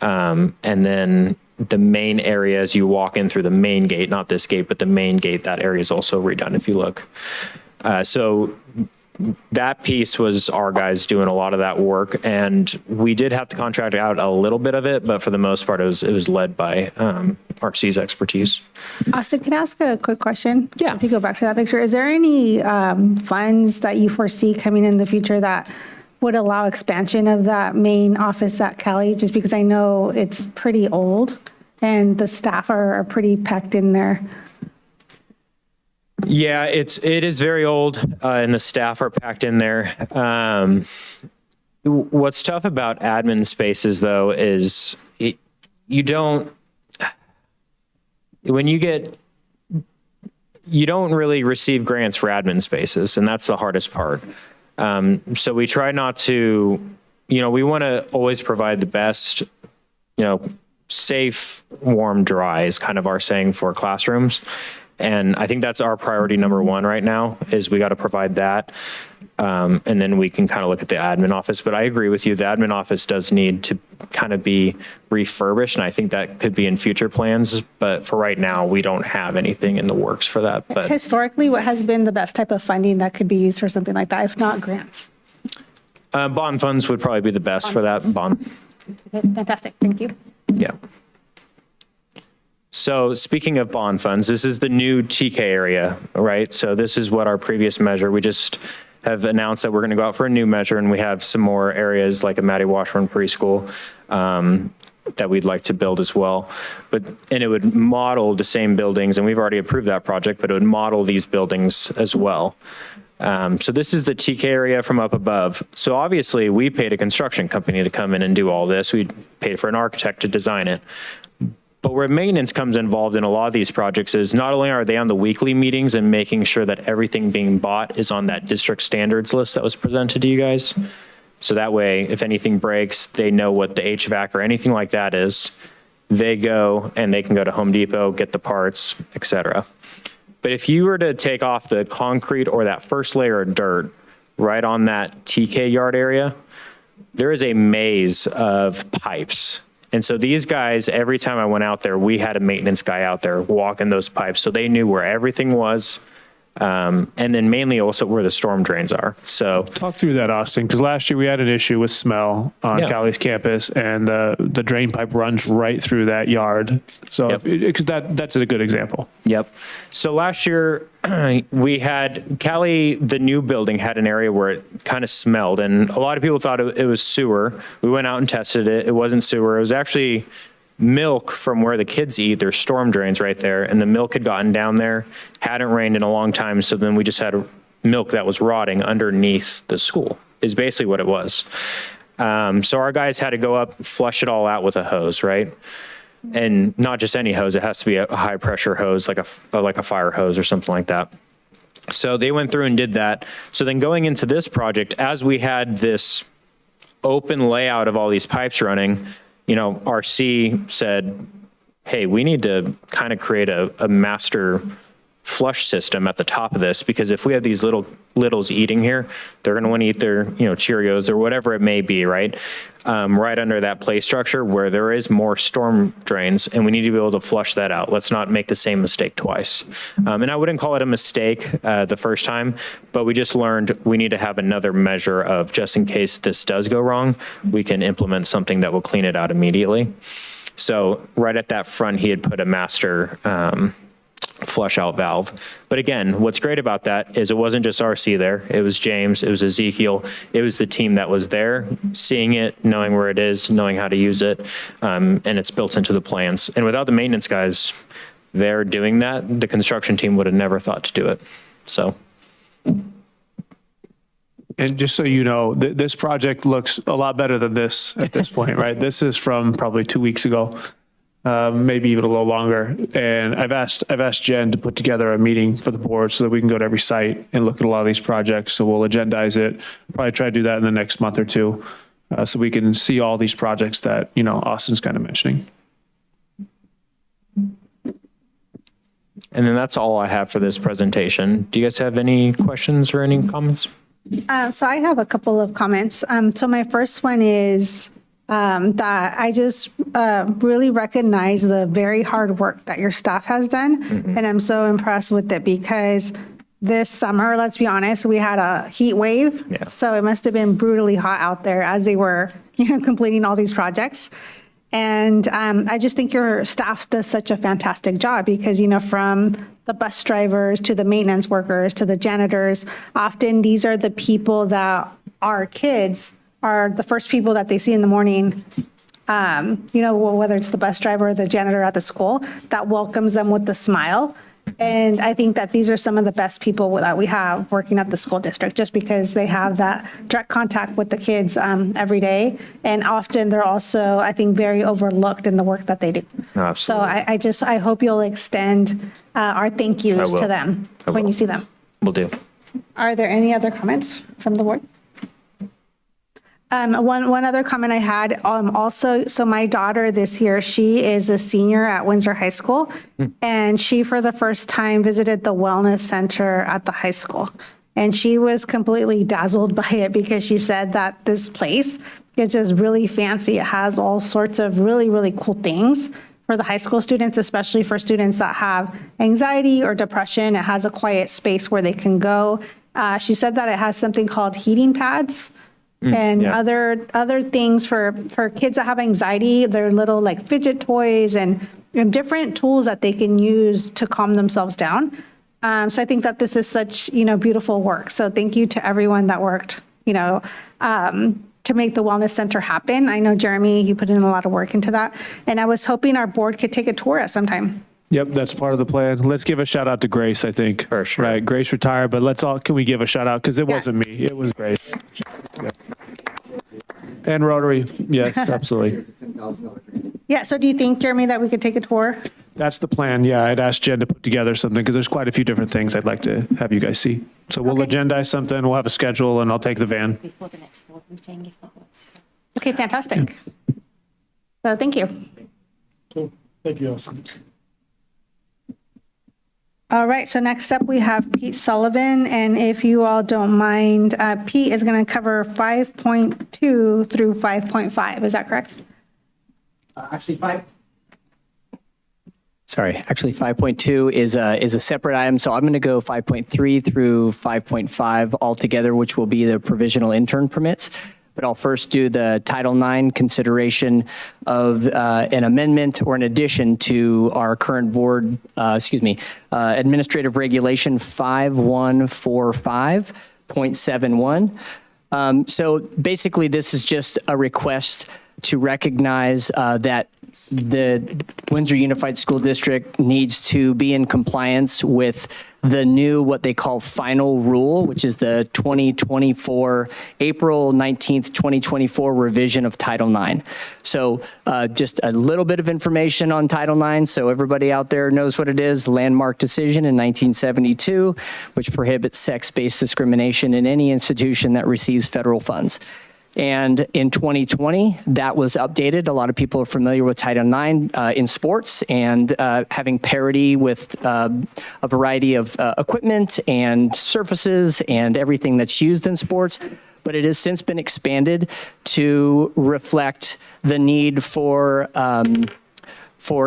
And then the main area as you walk in through the main gate, not this gate, but the main gate, that area is also redone if you look. So that piece was our guys doing a lot of that work, and we did have to contract out a little bit of it, but for the most part, it was led by RC's expertise. Austin, can I ask a quick question? Yeah. If you go back to that picture, is there any funds that you foresee coming in the future that would allow expansion of that main office at Cali? Just because I know it's pretty old and the staff are pretty packed in there. Yeah, it is very old, and the staff are packed in there. What's tough about admin spaces, though, is when you get you don't really receive grants for admin spaces, and that's the hardest part. So we try not to, we want to always provide the best, safe, warm, dry is kind of our saying for classrooms. And I think that's our priority number one right now is we got to provide that. And then we can kind of look at the admin office. But I agree with you, the admin office does need to kind of be refurbished. And I think that could be in future plans. But for right now, we don't have anything in the works for that. But Historically, what has been the best type of funding that could be used for something like that, if not grants? bond funds would probably be the best for that bond. Okay, fantastic. Thank you. Yeah. So speaking of bond funds, this is the new TK area, right? So this is what our previous measure, we just have announced that we're going to go out for a new measure, and we have some more areas like a Maddie Washburn preschool that we'd like to build as well. And it would model the same buildings, and we've already approved that project, but it would model these buildings as well. So this is the TK area from up above. So obviously we paid a construction company to come in and do all this. We paid for an architect to design it. But where maintenance comes involved in a lot of these projects is not only are they on the weekly meetings and making sure that everything being bought is on that district standards list that was presented to you guys. So that way, if anything breaks, they know what the HVAC or anything like that is. They go and they can go to Home Depot, get the parts, et cetera. But if you were to take off the concrete or that first layer of dirt right on that TK yard area, there is a maze of pipes. And so these guys, every time I went out there, we had a maintenance guy out there walking those pipes. So they knew where everything was. And then mainly also where the storm drains are. So talk through that, Austin, because last year we had an issue with smell on Cali's campus, and the drain pipe runs right through that yard. So because that's a good example. Yep. So last year we had Cali, the new building had an area where it kind of smelled, and a lot of people thought it was sewer. We went out and tested it. It wasn't sewer. It was actually milk from where the kids eat. There's storm drains right there, and the milk had gotten down there, hadn't rained in a long time, so then we just had milk that was rotting underneath the school is basically what it was. So our guys had to go up, flush it all out with a hose, right? And not just any hose, it has to be a high pressure hose, like a fire hose or something like that. So they went through and did that. So then going into this project, as we had this open layout of all these pipes running, RC said, hey, we need to kind of create a master flush system at the top of this, because if we have these littles eating here, they're going to want to eat their, Cheerios or whatever it may be, right? Right under that play structure where there is more storm drains, and we need to be able to flush that out. Let's not make the same mistake twice. And I wouldn't call it a mistake the first time, but we just learned we need to have another measure of, just in case this does go wrong, we can implement something that will clean it out immediately. So right at that front, he had put a master flush out valve. But again, what's great about that is it wasn't just RC there. It was James, it was Ezekiel, it was the team that was there, seeing it, knowing where it is, knowing how to use it, and it's built into the plans. And without the maintenance guys there doing that, the construction team would have never thought to do it. So. And just so you know, this project looks a lot better than this at this point, right? This is from probably 2 weeks ago. Maybe even a little longer. And I've asked Jen to put together a meeting for the board so that we can go to every site and look at a lot of these projects. So we'll agendize it, probably try to do that in the next month or two, so we can see all these projects that, Austin's kind of mentioning. And then that's all I have for this presentation. Do you guys have any questions or any comments? So I have a couple of comments. So my first one is that I just really recognize the very hard work that your staff has done. Mm-hmm. And I'm so impressed with it because this summer, let's be honest, we had a heat wave. Yeah. So it must have been brutally hot out there as they were, completing all these projects. And I just think your staff does such a fantastic job because, from the bus drivers to the maintenance workers to the janitors, often these are the people that our kids are the first people that they see in the morning, whether it's the bus driver or the janitor at the school, that welcomes them with a smile. And I think that these are some of the best people that we have working at the school district, just because they have that direct contact with the kids every day. And often they're also, I think, very overlooked in the work that they do. So I hope you'll extend our thank yous to them when you see them. Will do. Are there any other comments from the board? One other comment I had also, so my daughter this year, she is a senior at Windsor High School, and she for the first time visited the wellness center at the high school. And she was completely dazzled by it because she said that this place is just really fancy. It has all sorts of really, really cool things for the high school students, especially for students that have anxiety or depression. It has a quiet space where they can go. She said that it has something called heating pads. And other things for kids that have anxiety, they're little like fidget toys and different tools that they can use to calm themselves down. So I think that this is such, beautiful work. So thank you to everyone that worked, to make the wellness center happen. I know, Jeremy, you put in a lot of work into that. And I was hoping our board could take a tour at some time. Yep, that's part of the plan. Let's give a shout out to Grace, I think. For sure. Right, Grace retired, but can we give a shout out? Because it wasn't me, it was Grace. Yeah. And Rotary, yes, absolutely. It's a $10,000 grant. Yeah, so do you think, Jeremy, that we could take a tour? That's the plan, yeah. I'd asked Jen to put together something because there's quite a few different things I'd like to have you guys see. So we'll agendize something, we'll have a schedule, and I'll take the van. Before the next board meeting, if that works. Okay, fantastic. So thank you. Cool. Thank you, Austin. All right, so next up we have Pete Sullivan, and if you all don't mind, Pete is going to cover 5.2 through 5.5. Is that correct? Actually, 5.2 is a separate item. So I'm going to go 5.3 through 5.5 altogether, which will be the provisional intern permits. But I'll first do the Title IX consideration of an amendment or an addition to our current board, Administrative Regulation 5145.71. So basically, this is just a request to recognize that the Windsor Unified School District needs to be in compliance with the new, what they call final rule, which is the 2024, April 19th, 2024 revision of Title IX. So just a little bit of information on Title IX so everybody out there knows what it is. Landmark decision in 1972, which prohibits sex-based discrimination in any institution that receives federal funds. And in 2020, that was updated. A lot of people are familiar with Title IX in sports and having parity with a variety of equipment and surfaces and everything that's used in sports. But it has since been expanded to reflect the need for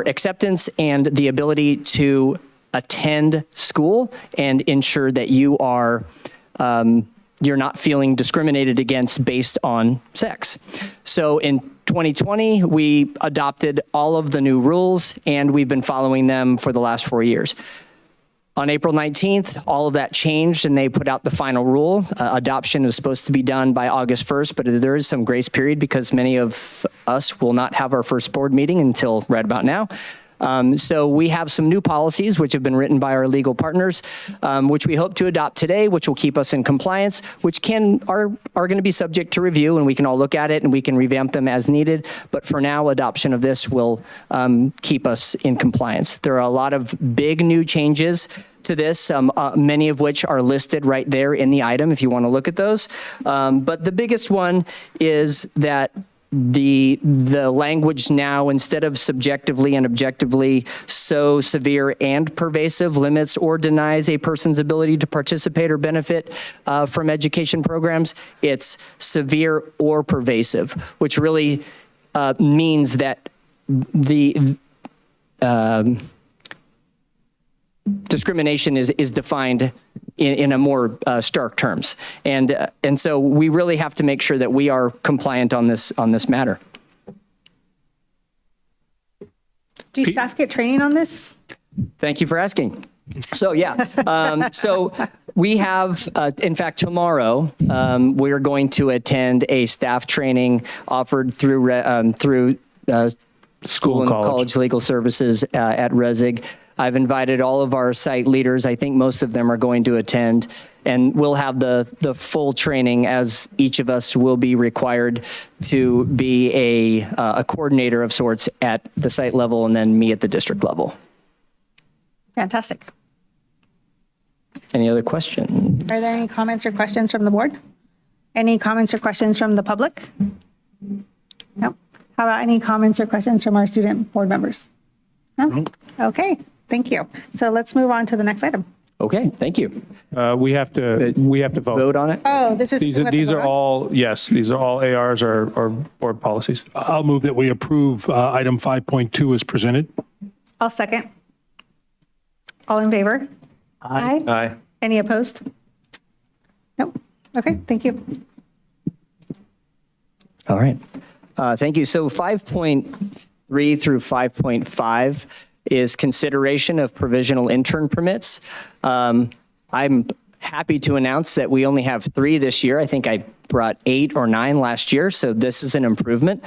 acceptance and the ability to attend school and ensure that you are you're not feeling discriminated against based on sex. So in 2020, we adopted all of the new rules, and we've been following them for the last 4 years. On April 19th, all of that changed, and they put out the final rule. Adoption is supposed to be done by August 1st, but there is some grace period because many of us will not have our first board meeting until right about now. So we have some new policies which have been written by our legal partners, which we hope to adopt today, which will keep us in compliance, which are going to be subject to review, and we can all look at it and we can revamp them as needed. But for now, adoption of this will keep us in compliance. There are a lot of big new changes to this, many of which are listed right there in the item if you want to look at those. But the biggest one is that the language now, instead of subjectively and objectively so severe and pervasive, limits or denies a person's ability to participate or benefit from education programs, it's severe or pervasive, which really means that the discrimination is defined in a more stark terms. And so we really have to make sure that we are compliant on this matter. Do staff get training on this? Thank you for asking. So yeah, so we have, in fact, tomorrow, we're going to attend a staff training offered through School and College Legal Services at RESIG. I've invited all of our site leaders. I think most of them are going to attend, and we'll have the full training, as each of us will be required to be a coordinator of sorts at the site level, and then me at the district level. Fantastic. Any other questions? Are there any comments or questions from the board? Any comments or questions from the public? No. How about any comments or questions from our student board members? No? Okay, thank you. So let's move on to the next item. Okay, thank you. We have to vote. Vote on it? Oh, this is. These are all, yes, these are all ARs or board policies. I'll move that we approve item 5.2 as presented. I'll second. All in favor? Aye. Aye. Any opposed? Nope. Okay, thank you. All right. Thank you. So 5.3 through 5.5 is consideration of provisional intern permits. I'm happy to announce that we only have 3 this year. I think I brought 8 or 9 last year, so this is an improvement.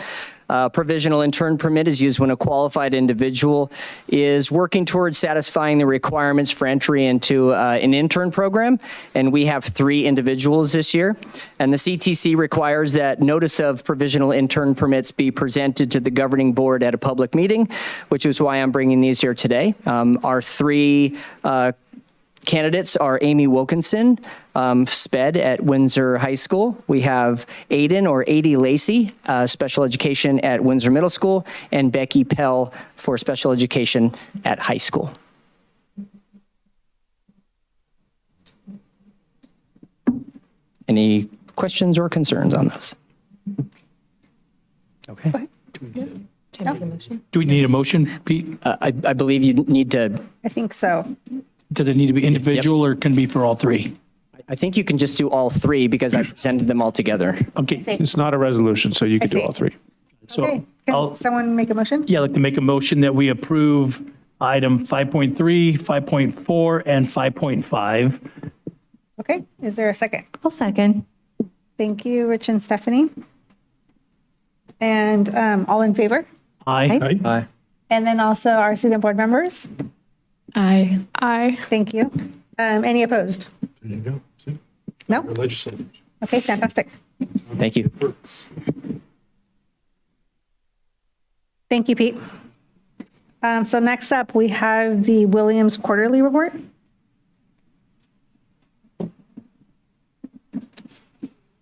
Provisional intern permit is used when a qualified individual is working towards satisfying the requirements for entry into an intern program, and we have 3 individuals this year. And the CTC requires that notice of provisional intern permits be presented to the governing board at a public meeting, which is why I'm bringing these here today. Our 3 candidates are Amy Wilkinson, SPED at Windsor High School. We have Aiden or Adi Lacey, special education at Windsor Middle School, and Becky Pell for special education at high school. Any questions or concerns on those? Okay. Do we need a motion, Pete? I believe you need to. I think so. Does it need to be individual or can it be for all 3? I think you can just do all 3 because I presented them all together. Okay. It's not a resolution, so you can do all 3. So Okay, can someone make a motion? yeah, I'd like to make a motion that we approve item 5.3, 5.4, and 5.5. Okay, is there a second? I'll second. Thank you, Rich and Stephanie. And all in favor? Aye. Aye. And then also our student board members? Aye. Aye. Thank you. Any opposed? There you go. See? No? Our legislators. Okay, fantastic. Thank you. Thank you, Pete. So next up, we have the Williams Quarterly Report.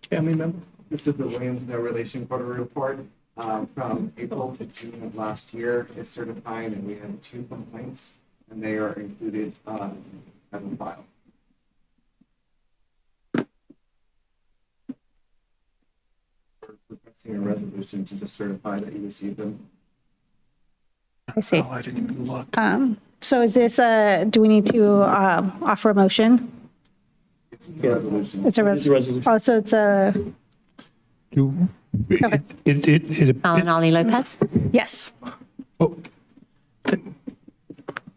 Family member? This is the Williams No Relation Quarterly Report from April to June of last year. It's certified, and we had 2 complaints, and they are included as a file. We're requesting a resolution to just certify that you received them. I see. I didn't even look. So is this do we need to offer a motion? It's a resolution. It's a resolution. Oh, so it's a, Alan Lopez. yes.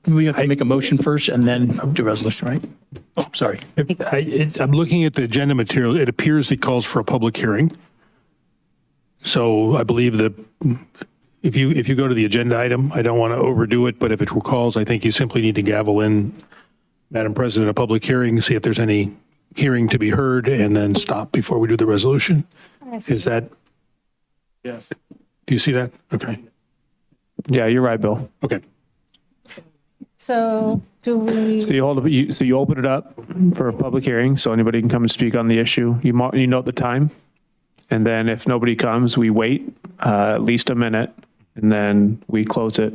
We have to make a motion first and then do resolution, right? Oh, sorry. I'm looking at the agenda material. It appears it calls for a public hearing. So I believe that if you go to the agenda item, I don't want to overdo it, but if it recalls, I think you simply need to gavel in, Madam President, a public hearing, see if there's any hearing to be heard, and then stop before we do the resolution. Is that? Yes. Do you see that? Okay. Yeah, you're right, Bill. Okay. So do we, So you open it up for a public hearing, so anybody can come and speak on the issue. You note the time, and then if nobody comes, we wait at least a minute, and then we close it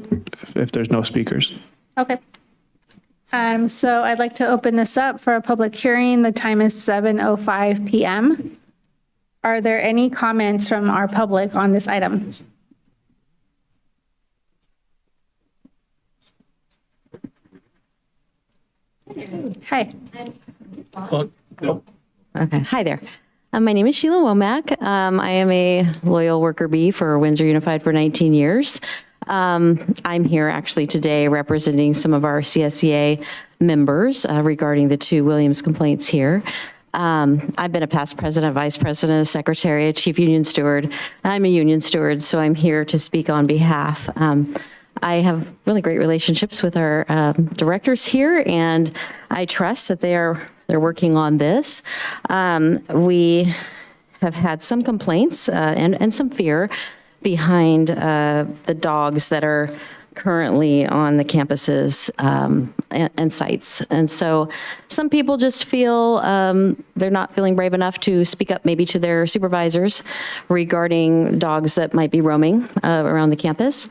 if there's no speakers. okay. So I'd like to open this up for a public hearing. The time is 7:05 PM. Are there any comments from our public on this item? Hi. Okay, hi there. My name is Sheila Womack. I am a loyal worker bee for Windsor Unified for 19 years. I'm here actually today representing some of our CSEA members regarding the 2 Williams complaints here. I've been a past president, vice president, secretary, chief union steward. I'm a union steward, so I'm here to speak on behalf I have really great relationships with our directors here, and I trust that they're working on this. We have had some complaints and some fear behind the dogs that are currently on the campuses and sites. And so some people just feel they're not feeling brave enough to speak up maybe to their supervisors regarding dogs that might be roaming around the campus.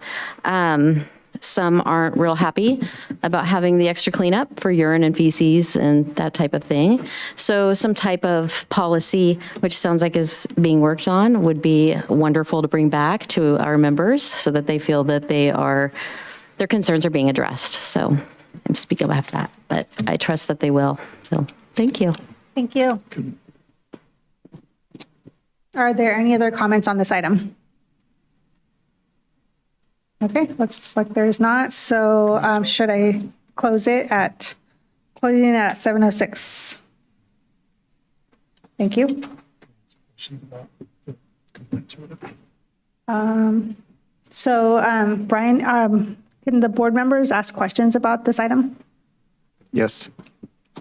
Some aren't real happy about having the extra cleanup for urine and feces and that type of thing. So some type of policy, which sounds like is being worked on, would be wonderful to bring back to our members so that they feel that their concerns are being addressed. So I'm speaking on behalf of that, but I trust that they will. So thank you. Thank you. Are there any other comments on this item? Okay, looks like there's not. So should I closing it at 7:06? Thank you. Brian, can the board members ask questions about this item? Yes.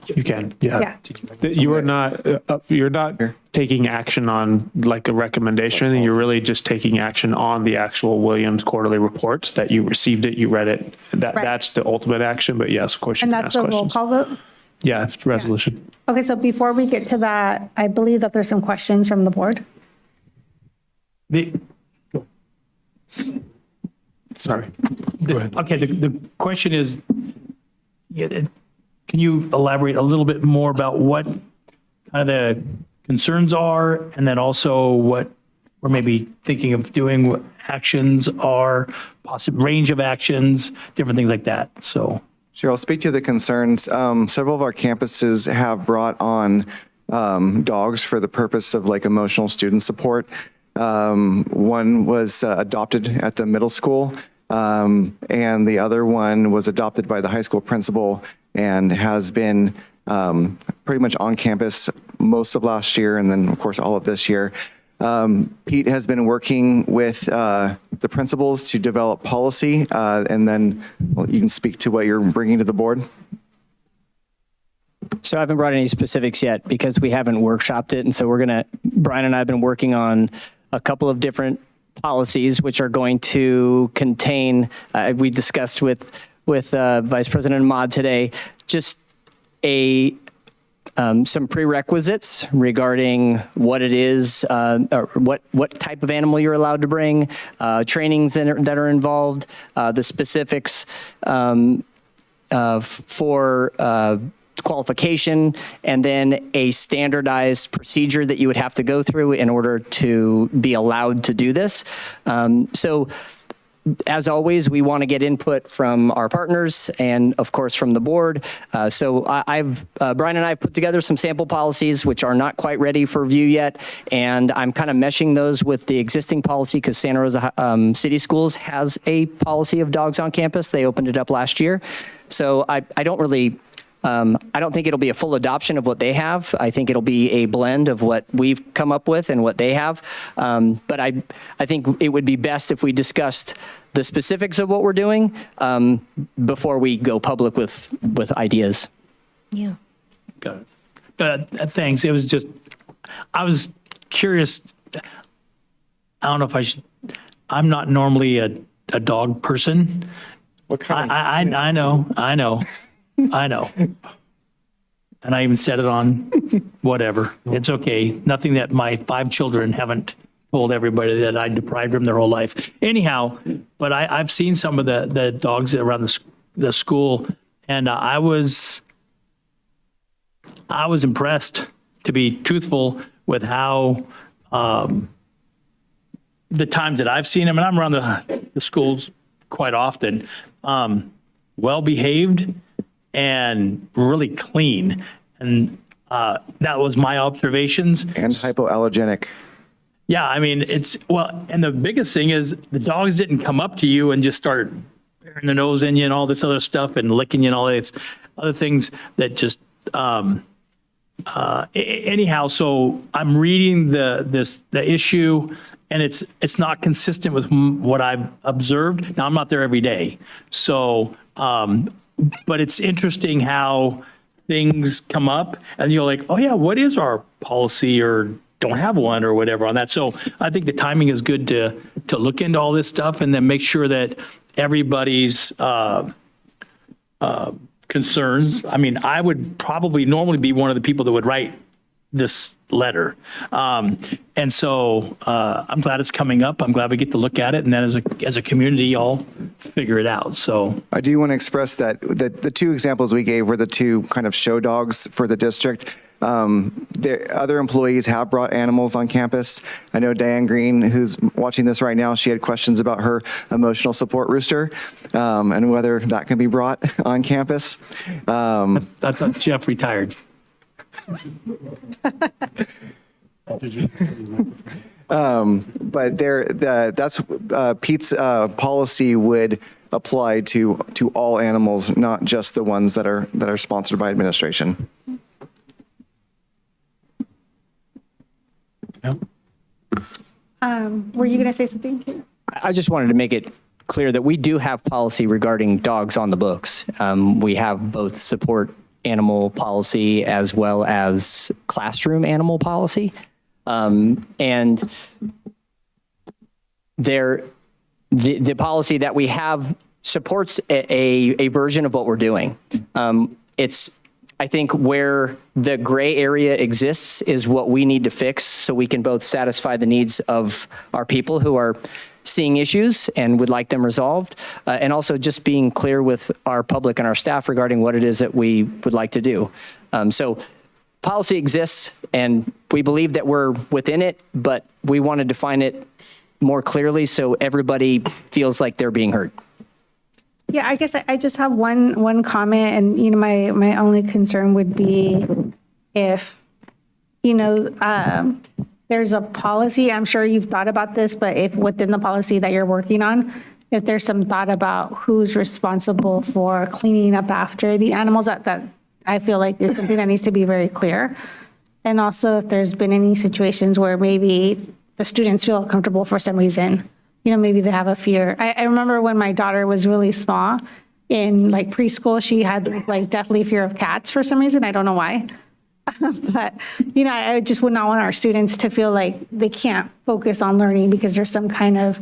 You can, yeah. You are not, you're not taking action on like a recommendation. You're really just taking action on the actual Williams quarterly report that you received it, you read it. That's the ultimate action, but yes, of course you And can that's ask a roll questions. call vote? Yeah, it's resolution. Okay, so before we get to that, I believe that there's some questions from the board. Sorry. Go ahead. Okay, the question is, can you elaborate a little bit more about what kind of the concerns are, and then also what we're maybe thinking of doing, what actions are, possible range of actions, different things like that, so. Sure, I'll speak to the concerns. Several of our campuses have brought on dogs for the purpose of like emotional student support. One was adopted at the middle school, and the other one was adopted by the high school principal and has been pretty much on campus most of last year, and then of course all of this year. Pete has been working with the principals to develop policy, and then you can speak to what you're bringing to the board. So I haven't brought any specifics yet because we haven't workshopped it. And so Brian and I have been working on a couple of different policies which are going to contain, we discussed with Vice President Ahmad today, just some prerequisites regarding what it is, or what type of animal you're allowed to bring, trainings that are involved, the specifics for qualification, and then a standardized procedure that you would have to go through in order to be allowed to do this. So as always, we want to get input from our partners and, of course, from the board. So Brian and I have put together some sample policies, which are not quite ready for review yet. And I'm kind of meshing those with the existing policy because Santa Rosa City Schools has a policy of dogs on campus. They opened it up last year. So I don't think it'll be a full adoption of what they have. I think it'll be a blend of what we've come up with and what they have. But I think it would be best if we discussed the specifics of what we're doing before we go public with ideas. Yeah. Got it. Thanks. It was just, I was curious. I don't know if I should, I'm not normally a dog person. What kind? I know. And I even said it on whatever. It's okay. Nothing that my 5 children haven't told everybody that I deprived them their whole life. Anyhow, but I've seen some of the dogs around the school, and I was impressed, to be truthful, with how the times that I've seen them, and I'm around the schools quite often, well-behaved and really clean. And that was my observations. And hypoallergenic. Yeah, I mean, and the biggest thing is the dogs didn't come up to you and just start bearing their nose in you and all this other stuff and licking you and all these other things that just, anyhow, so I'm reading the issue, and it's not consistent with what I've observed. Now, I'm not there every day, so but it's interesting how things come up, and you're like, oh yeah, what is our policy, or don't have one, or whatever on that. So I think the timing is good to look into all this stuff and then make sure that everybody's concerns. I mean, I would probably normally be one of the people that would write this letter. And so I'm glad it's coming up. I'm glad we get to look at it. And then as a community, all figure it out. So I do want to express that the two examples we gave were the two kind of show dogs for the district. The other employees have brought animals on campus. I know Diane Green, who's watching this right now, she had questions about her emotional support rooster and whether that can be brought on campus. I thought Jeff retired. But that's Pete's policy would apply to all animals, not just the ones that are sponsored by administration. Were you going to say something? I just wanted to make it clear that we do have policy regarding dogs on the books. We have both support animal policy as well as classroom animal policy. And the policy that we have supports a version of what we're doing. It's, I think, where the gray area exists is what we need to fix so we can both satisfy the needs of our people who are seeing issues and would like them resolved, and also just being clear with our public and our staff regarding what it is that we would like to do. So policy exists, and we believe that we're within it, but we want to define it more clearly so everybody feels like they're being heard. Yeah, I guess I just have one comment, and my only concern would be if there's a policy. I'm sure you've thought about this, but if within the policy that you're working on, if there's some thought about who's responsible for cleaning up after the animals, that I feel like is something that needs to be very clear. And also if there's been any situations where maybe the students feel uncomfortable for some reason, maybe they have a fear. I remember when my daughter was really small in like preschool, she had like deathly fear of cats for some reason. I don't know why. But, I just would not want our students to feel like they can't focus on learning because there's some kind of,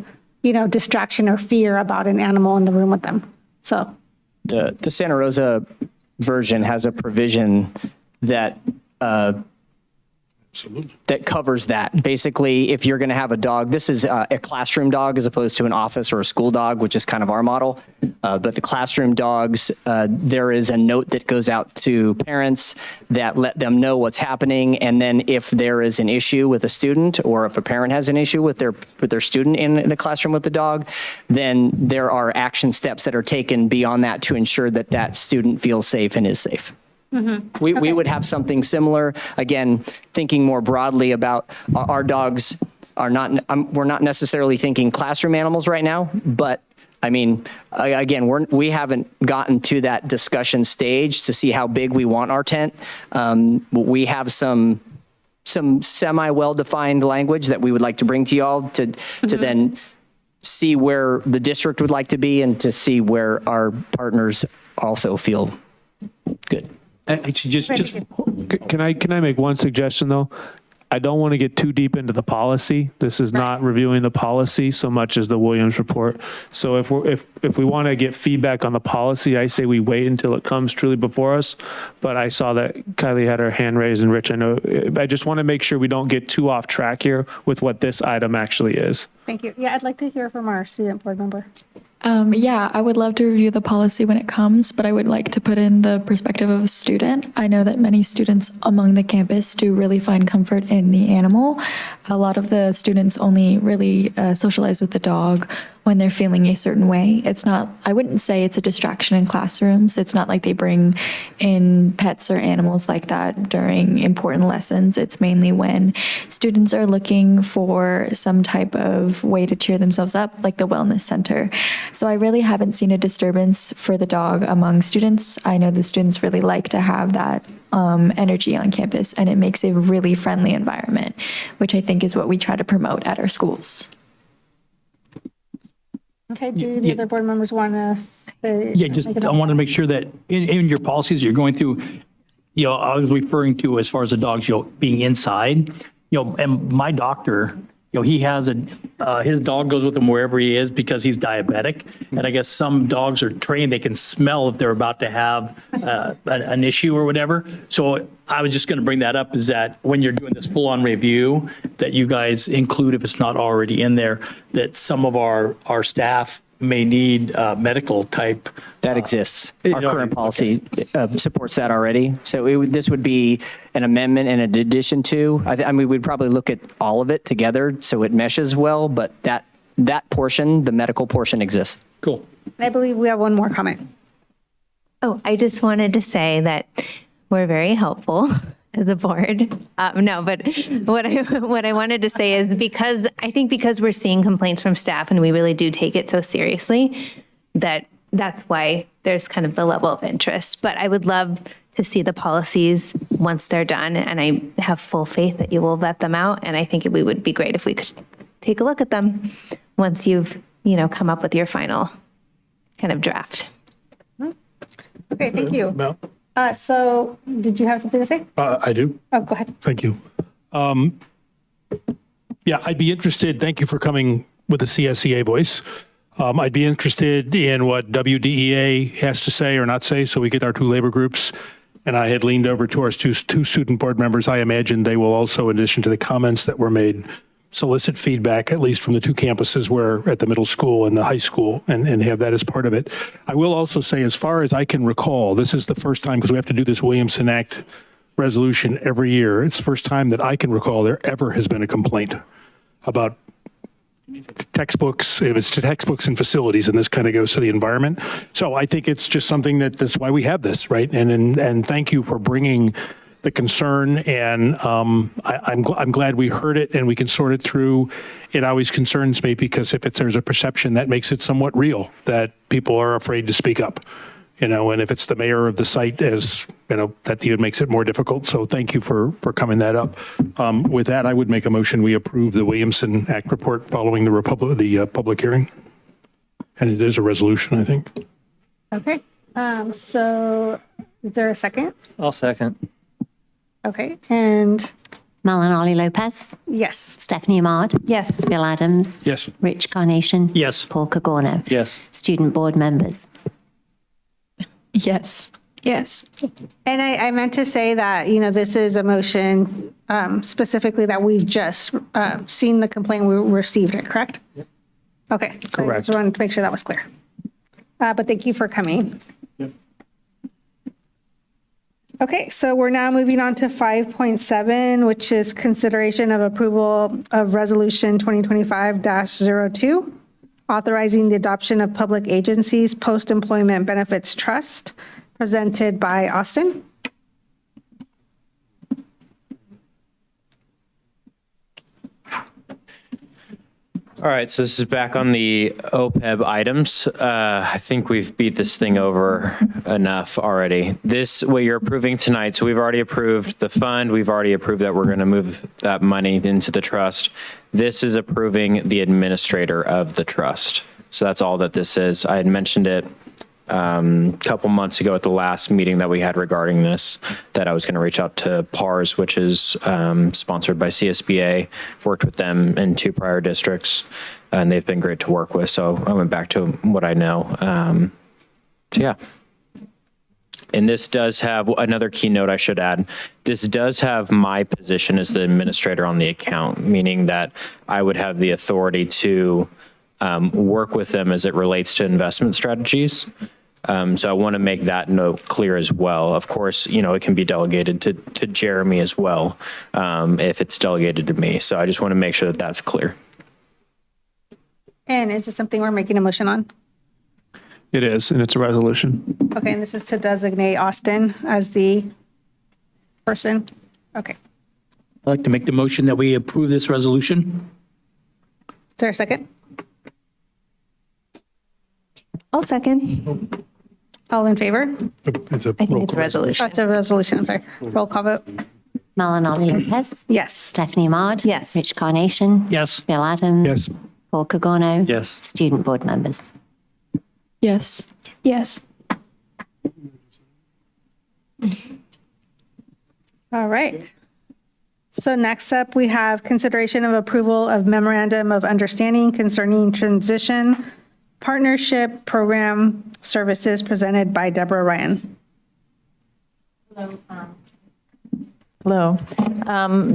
distraction or fear about an animal in the room with them. So The Santa Rosa version has a provision that that covers that. Basically, if you're going to have a dog, this is a classroom dog as opposed to an office or a school dog, which is kind of our model. But the classroom dogs, there is a note that goes out to parents that let them know what's happening. And then if there is an issue with a student, or if a parent has an issue with their student in the classroom with the dog, then there are action steps that are taken beyond that to ensure that that student feels safe and is safe. Mm-hmm. We would have something similar, again, thinking more broadly about our dogs are not, we're not necessarily thinking classroom animals right now, but I mean, again, we haven't gotten to that discussion stage to see how big we want our tent. We have some semi well-defined language that we would like to bring to y'all to then see where the district would like to be and to see where our partners also feel good. Actually, Can I make one suggestion though? I don't want to get too deep into the policy. This is not reviewing the policy so much as the Williams report. So if we want to get feedback on the policy, I say we wait until it comes truly before us. But I saw that Kylie had her hand raised, and Rich, I just want to make sure we don't get too off track here with what this item actually is. Thank you. Yeah, I'd like to hear from our student board member. Yeah, I would love to review the policy when it comes, but I would like to put in the perspective of a student. I know that many students among the campus do really find comfort in the animal. A lot of the students only really socialize with the dog when they're feeling a certain way. It's not, I wouldn't say it's a distraction in classrooms. It's not like they bring in pets or animals like that during important lessons. It's mainly when students are looking for some type of way to cheer themselves up, like the wellness center. So I really haven't seen a disturbance for the dog among students. I know the students really like to have that energy on campus, and it makes a really friendly environment, which I think is what we try to promote at our schools. Okay, do the other board members want to say? Yeah, just, I want to make sure that in your policies you're going through, I was referring to as far as the dogs, being inside, and my doctor, he has his dog goes with him wherever he is because he's diabetic. And I guess some dogs are trained, they can smell if they're about to have an issue or whatever. So I was just going to bring that up, is that when you're doing this full-on review, that you guys include, if it's not already in there, that some of our staff may need medical type. That exists. Our current policy supports that already. So this would be an amendment in addition to, I mean, we'd probably look at all of it together so it meshes well, but that portion, the medical portion, exists. Cool. I believe we have one more comment. Oh, I just wanted to say that we're very helpful as a board. No, but what I wanted to say is because we're seeing complaints from staff and we really do take it so seriously, that's why there's kind of the level of interest. But I would love to see the policies once they're done, and I have full faith that you will vet them out. And I think we would be great if we could take a look at them once you've come up with your final kind of draft. Okay, thank you. So did you have something to say? I do. Oh, go ahead. Thank you. Yeah, I'd be interested, thank you for coming with the CSEA voice. I'd be interested in what WDEA has to say or not say, so we get our two labor groups. And I had leaned over to our two student board members. I imagine they will also, in addition to the comments that were made, solicit feedback, at least from the two campuses where at the middle school and the high school, and have that as part of it. I will also say, as far as I can recall, this is the first time, because we have to do this Williamson Act resolution every year. It's the first time that I can recall there ever has been a complaint about textbooks. It's to textbooks and facilities, and this kind of goes to the environment. So I think it's just something that's why we have this, right? And thank you for bringing the concern, and I'm glad we heard it and we can sort it through. It always concerns me because if there's a perception, that makes it somewhat real, that people are afraid to speak up, and if it's the mayor of the site, as that even makes it more difficult. So thank you for coming that up. With that, I would make a motion we approve the Williamson Act report following the public hearing, and it is a resolution, I think. Okay. So is there a second? I'll second. Okay, and Malinali Lopez. Yes. Stephanie Ahmad. Yes. Bill Adams. Yes. Rich Carnation. Yes. Paul Cagorno. Yes. Student board members. Yes. Yes. And I meant to say that, this is a motion specifically that we've just seen the complaint, we received it, correct? Okay. So I just wanted to make sure that was clear. But thank you for coming. Okay, so we're now moving on to 5.7, which is consideration of approval of Resolution 2025-02, authorizing the adoption of public agencies post-employment benefits trust, presented by Austin. All right, so this is back on the OPEB items. I think we've beat this thing over enough already. What you're approving tonight, so we've already approved the fund. We've already approved that we're going to move that money into the trust. This is approving the administrator of the trust. So that's all that this is. I had mentioned it a couple months ago at the last meeting that we had regarding this, that I was going to reach out to PARS, which is sponsored by CSBA. I've worked with them in 2 prior districts, and they've been great to work with. So I went back to what I know. So yeah. And this does have another keynote I should add. This does have my position as the administrator on the account, meaning that I would have the authority to work with them as it relates to investment strategies. So I want to make that note clear as well. Of course, it can be delegated to Jeremy as well, if it's delegated to me. So I just want to make sure that that's clear. And is this something we're making a motion on? It is, and it's a resolution. Okay, and this is to designate Austin as the person? Okay. I'd like to make the motion that we approve this resolution. Is there a second? I'll second. All in favor? It's a I think it's a resolution. That's a resolution, I'm sorry. Roll call vote. Malinali Lopez. Yes. Stephanie Ahmad. Yes. Rich Carnation. Yes. Bill Adams. Yes. Paul Kagono. Yes. Student board members. Yes. Yes. All right. So next up, we have consideration of approval of memorandum of understanding concerning transition partnership program services presented by Deborah Ryan. Hello.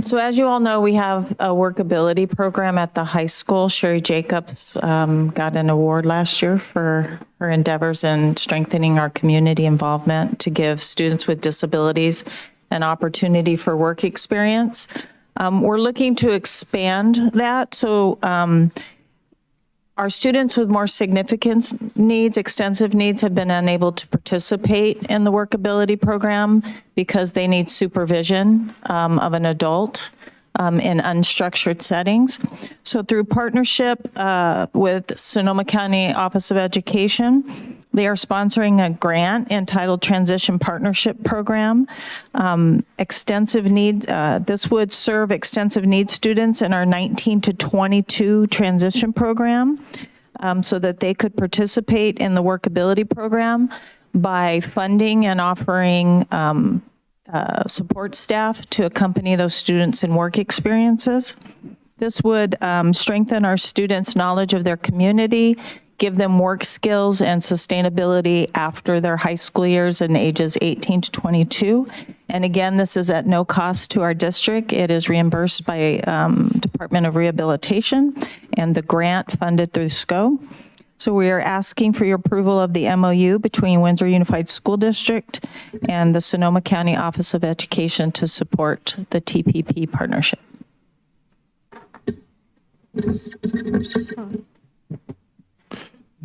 So as you all know, we have a workability program at the high school. Sherry Jacobs got an award last year for her endeavors in strengthening our community involvement to give students with disabilities an opportunity for work experience. We're looking to expand that. So our students with more significant needs, extensive needs, have been unable to participate in the workability program because they need supervision of an adult in unstructured settings. So through partnership with Sonoma County Office of Education, they are sponsoring a grant entitled Transition Partnership Program. Extensive needs, this would serve extensive needs students in our 19 to 22 transition program so that they could participate in the workability program by funding and offering support staff to accompany those students in work experiences. This would strengthen our students' knowledge of their community, give them work skills and sustainability after their high school years in ages 18 to 22. And again, this is at no cost to our district. It is reimbursed by Department of Rehabilitation and the grant funded through SCO. So we are asking for your approval of the MOU between Windsor Unified School District and the Sonoma County Office of Education to support the TPP partnership.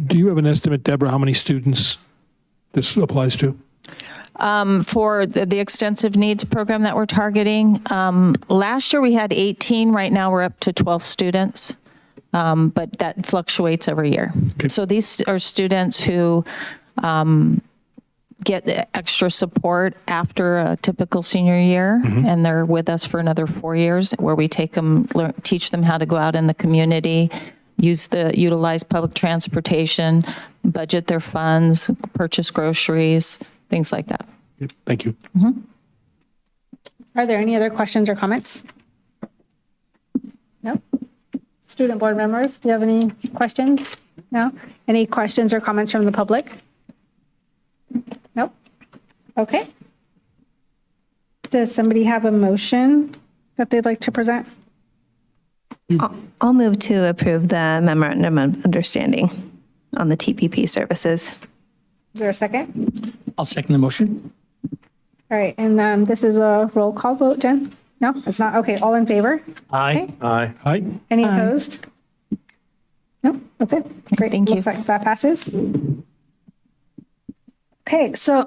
Do you have an estimate, Deborah, how many students this applies to? For the extensive needs program that we're targeting, last year we had 18. Right now we're up to 12 students, but that fluctuates every year. Okay. So these are students who get the extra support after a typical senior year, and they're with us for another 4 years, where we take them, teach them how to go out in the community, utilize public transportation, budget their funds, purchase groceries, things like that. Yep. Thank you. Are there any other questions or comments? No? Student board members, do you have any questions? No? Any questions or comments from the public? Nope. Okay. Does somebody have a motion that they'd like to present? I'll move to approve the memorandum of understanding on the TPP services. Is there a second? I'll second the motion. All right, and this is a roll call vote, Jen? No, it's not. Okay, all in favor? Aye. Aye. Aye. Any opposed? No? Okay, great. Thank you. Looks like that passes. Okay, so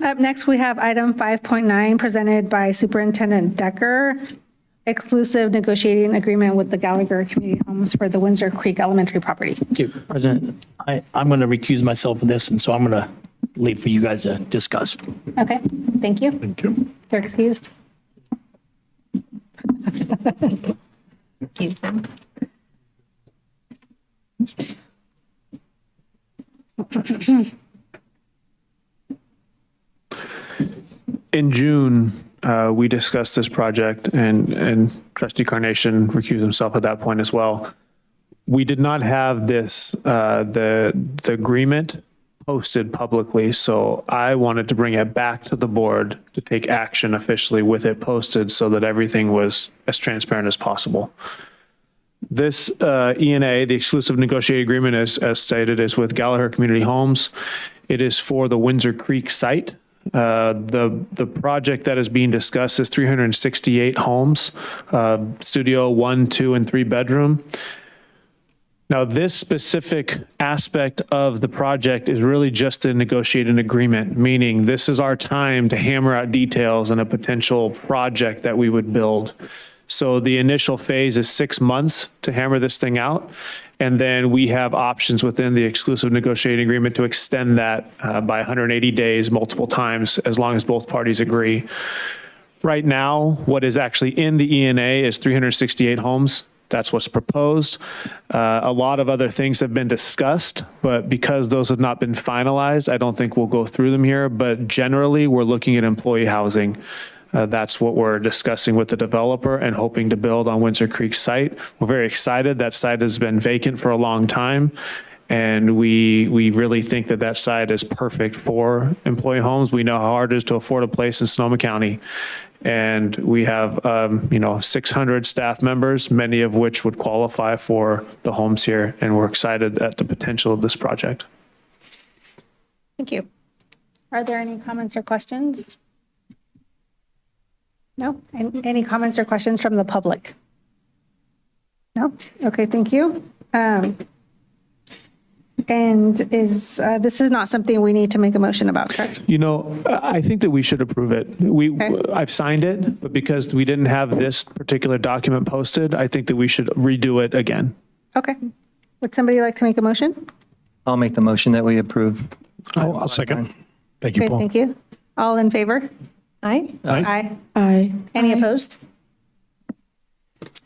up next we have item 5.9 presented by Superintendent Decker, exclusive negotiating agreement with the Gallagher Community Homes for the Windsor Creek Elementary property. Thank you, President. I'm going to recuse myself from this, and so I'm going to leave for you guys to discuss. Okay, thank you. Thank you. You're excused. In June, we discussed this project, and Trustee Carnation recused himself at that point as well. We did not have this, the agreement posted publicly, so I wanted to bring it back to the board to take action officially with it posted so that everything was as transparent as possible. This ENA, the exclusive negotiated agreement, as stated, is with Gallagher Community Homes. It is for the Windsor Creek site. The project that is being discussed is 368 homes, studio 1, 2, and 3 bedroom. Now, this specific aspect of the project is really just a negotiated agreement, meaning this is our time to hammer out details on a potential project that we would build. So the initial phase is 6 months to hammer this thing out. And then we have options within the exclusive negotiating agreement to extend that by 180 days multiple times, as long as both parties agree. Right now, what is actually in the ENA is 368 homes. That's what's proposed. A lot of other things have been discussed, but because those have not been finalized, I don't think we'll go through them here. But generally, we're looking at employee housing. That's what we're discussing with the developer and hoping to build on Windsor Creek site. We're very excited. That site has been vacant for a long time. And we really think that that site is perfect for employee homes. We know how hard it is to afford a place in Sonoma County. And we have, 600 staff members, many of which would qualify for the homes here. And we're excited at the potential of this project. Thank you. Are there any comments or questions? No? Any comments or questions from the public? No? Okay, thank you. And this is not something we need to make a motion about, correct? I think that we should approve it. I've signed it, but because we didn't have this particular document posted, I think that we should redo it again. Okay. Would somebody like to make a motion? I'll make the motion that we approve. I'll second. Thank you, Okay, Paul. thank you. All in favor? Aye. Aye. Aye. Any opposed?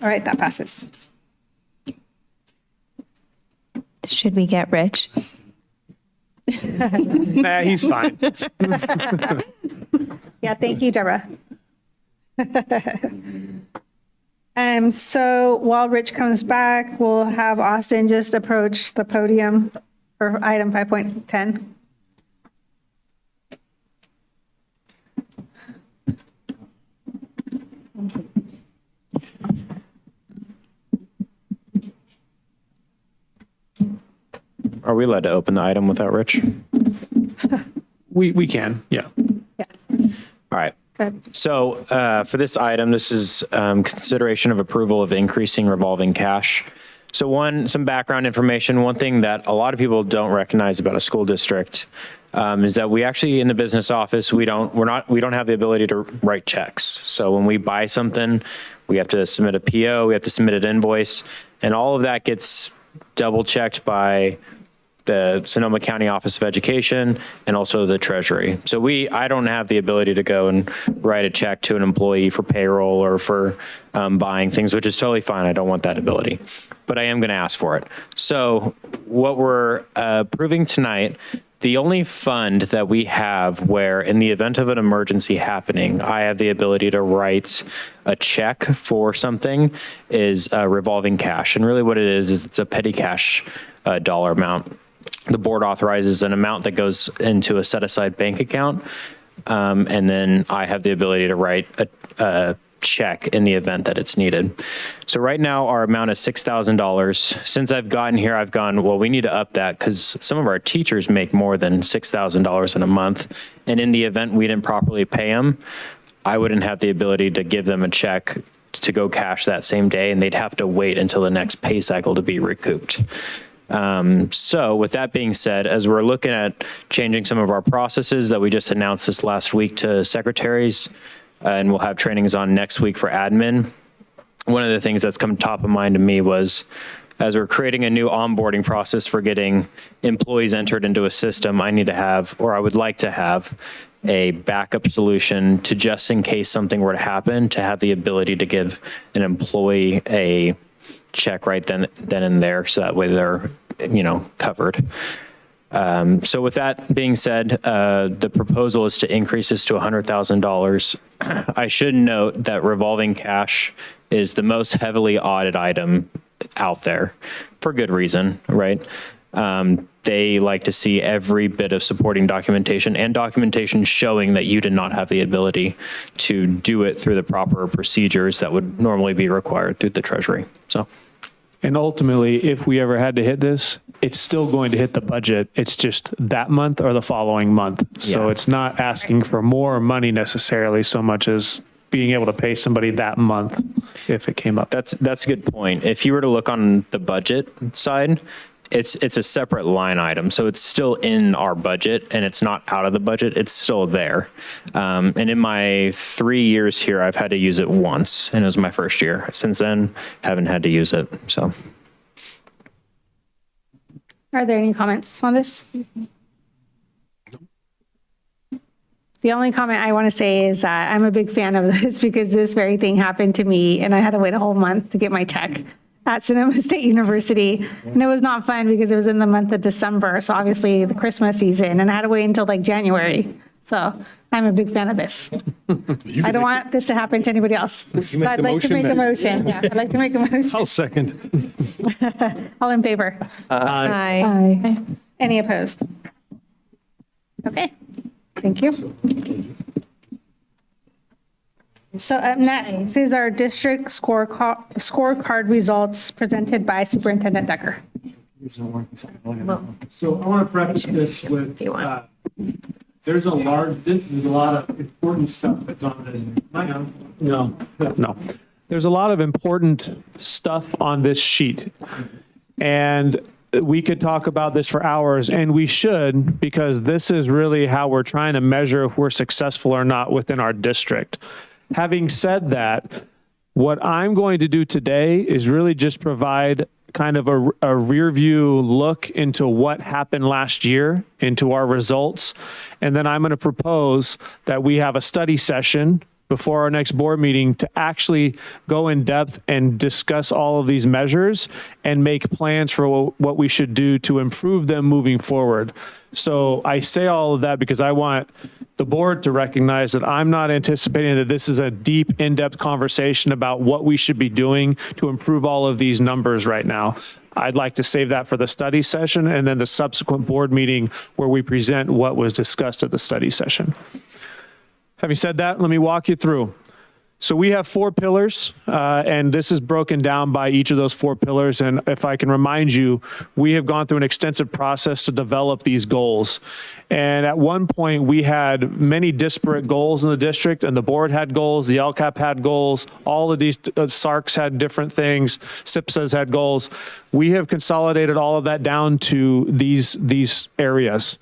All right, that passes. Should we get rich? Nah, he's fine. Yeah, thank you, Deborah. So while Rich comes back, we'll have Austin just approach the podium for item 5.10. Are we allowed to open the item without Rich? We can, yeah. All right. Good. So for this item, this is consideration of approval of increasing revolving cash. So some background information. One thing that a lot of people don't recognize about a school district is that we actually, in the business office, we don't have the ability to write checks. So when we buy something, we have to submit a PO, we have to submit an invoice, and all of that gets double checked by the Sonoma County Office of Education and also the Treasury. So I don't have the ability to go and write a check to an employee for payroll or for buying things, which is totally fine. I don't want that ability, but I am going to ask for it. So what we're approving tonight, the only fund that we have where in the event of an emergency happening, I have the ability to write a check for something is revolving cash. And really what it is it's a petty cash dollar amount. The board authorizes an amount that goes into a set-aside bank account, and then I have the ability to write a check in the event that it's needed. So right now, our amount is $6,000. Since I've gotten here, I've gone, well, we need to up that because some of our teachers make more than $6,000 in a month, and in the event we didn't properly pay them, I wouldn't have the ability to give them a check to go cash that same day, and they'd have to wait until the next pay cycle to be recouped. So with that being said, as we're looking at changing some of our processes that we just announced this last week to secretaries, and we'll have trainings on next week for admin, one of the things that's come top of mind to me was as we're creating a new onboarding process for getting employees entered into a system, I need to have, or I would like to have, a backup solution to just in case something were to happen, to have the ability to give an employee a check right then and there, so that way they're, covered. So with that being said, the proposal is to increase this to $100,000. I should note that revolving cash is the most heavily audited item out there for good reason, right? They like to see every bit of supporting documentation and documentation showing that you did not have the ability to do it through the proper procedures that would normally be required through the Treasury. And ultimately, if we ever had to hit this, it's still going to hit the budget. It's just that month or the following month. So it's not asking for more money necessarily so much as being able to pay somebody that month if it came up. That's a good point. If you were to look on the budget side, it's a separate line item. So it's still in our budget and it's not out of the budget. It's still there. And in my 3 years here, I've had to use it once and it was my first year. Since then, haven't had to use it. So. Are there any comments on this? The only comment I want to say is I'm a big fan of this because this very thing happened to me and I had to wait a whole month to get my check at Sonoma State University. And it was not fun because it was in the month of December. So obviously the Christmas season, and I had to wait until like January. So I'm a big fan of this. I don't want this to happen to anybody else. So I'd like to make a motion. Yeah, I'd like to make a motion. I'll second. All in favor? Aye. Any opposed? Okay, thank you. So up next is our district scorecard results presented by Superintendent Decker. So I want to preface this with, there's a lot of important stuff that's on this. No. There's a lot of important stuff on this sheet. And we could talk about this for hours, and we should, because this is really how we're trying to measure if we're successful or not within our district. Having said that, what I'm going to do today is really just provide kind of a rear view look into what happened last year, into our results. And then I'm going to propose that we have a study session before our next board meeting to actually go in depth and discuss all of these measures and make plans for what we should do to improve them moving forward. So I say all of that because I want the board to recognize that I'm not anticipating that this is a deep, in-depth conversation about what we should be doing to improve all of these numbers right now. I'd like to save that for the study session and then the subsequent board meeting where we present what was discussed at the study session. Having said that, let me walk you through. So we have 4 pillars, and this is broken down by each of those 4 pillars. And if I can remind you, we have gone through an extensive process to develop these goals. And at one point, we had many disparate goals in the district, and the board had goals, the LCAP had goals, all of these SARCs had different things, SIPSAs had goals. We have consolidated all of that down to these areas.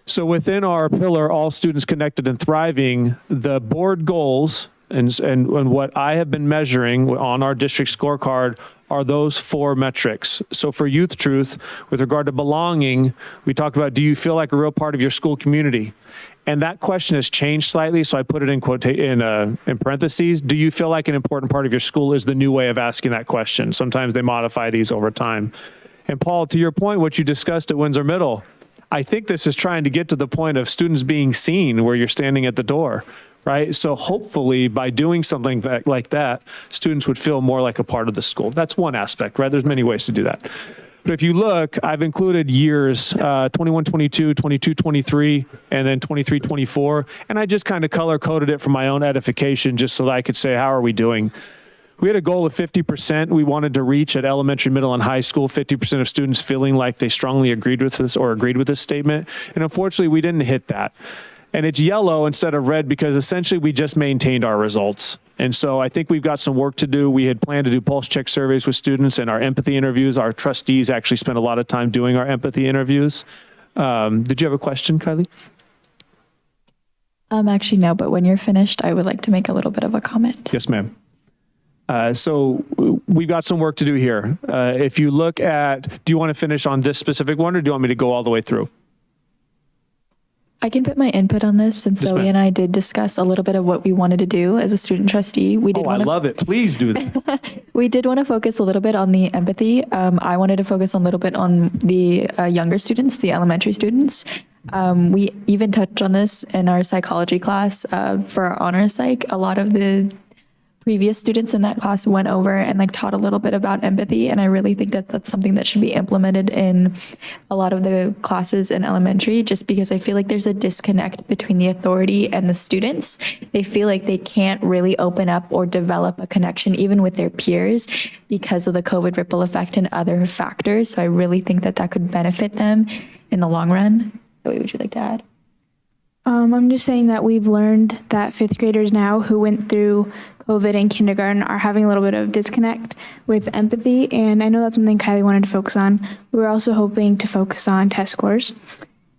So within our pillar, All Students Connected and Thriving, the board goals and what I have been measuring on our district scorecard are those 4 metrics. So for Youth Truth, with regard to belonging, we talked about, do you feel like a real part of your school community? And that question has changed slightly, so I put it in parentheses. Do you feel like an important part of your school is the new way of asking that question? Sometimes they modify these over time. And Paul, to your point, what you discussed at Windsor Middle, I think this is trying to get to the point of students being seen where you're standing at the door, right? So hopefully by doing something like that, students would feel more like a part of the school. That's one aspect, right? There's many ways to do that. But if you look, I've included years 21, 22, 22, 23, and then 23, 24. And I just kind of color coded it for my own edification just so that I could say, how are we doing? We had a goal of 50% we wanted to reach at elementary, middle, and high school, 50% of students feeling like they strongly agreed with this statement. And unfortunately, we didn't hit that. And it's yellow instead of red because essentially we just maintained our results. And so I think we've got some work to do. We had planned to do pulse check surveys with students and our empathy interviews. Our trustees actually spent a lot of time doing our empathy interviews. Did you have a question, Kylie? Actually, no, but when you're finished, I would like to make a little bit of a comment. Yes, ma'am. So we've got some work to do here. If you look at, do you want to finish on this specific one or do you want me to go all the way through? I can put my input on this since Yes, Zoe ma'am. and I did discuss a little bit of what we wanted to do as a student trustee. I love it. Please do that. We did want to focus a little bit on the empathy. I wanted to focus a little bit on the younger students, the elementary students. We even touched on this in our psychology class for our honors psych. A lot of the previous students in that class went over and taught a little bit about empathy. And I really think that that's something that should be implemented in a lot of the classes in elementary, just because I feel like there's a disconnect between the authority and the students. They feel like they can't really open up or develop a connection even with their peers because of the COVID ripple effect and other factors. So I really think that that could benefit them in the long run. What would you like to add? I'm just saying that we've learned that 5th graders now who went through COVID in kindergarten are having a little bit of disconnect with empathy. And I know that's something Kylie wanted to focus on. We were also hoping to focus on test scores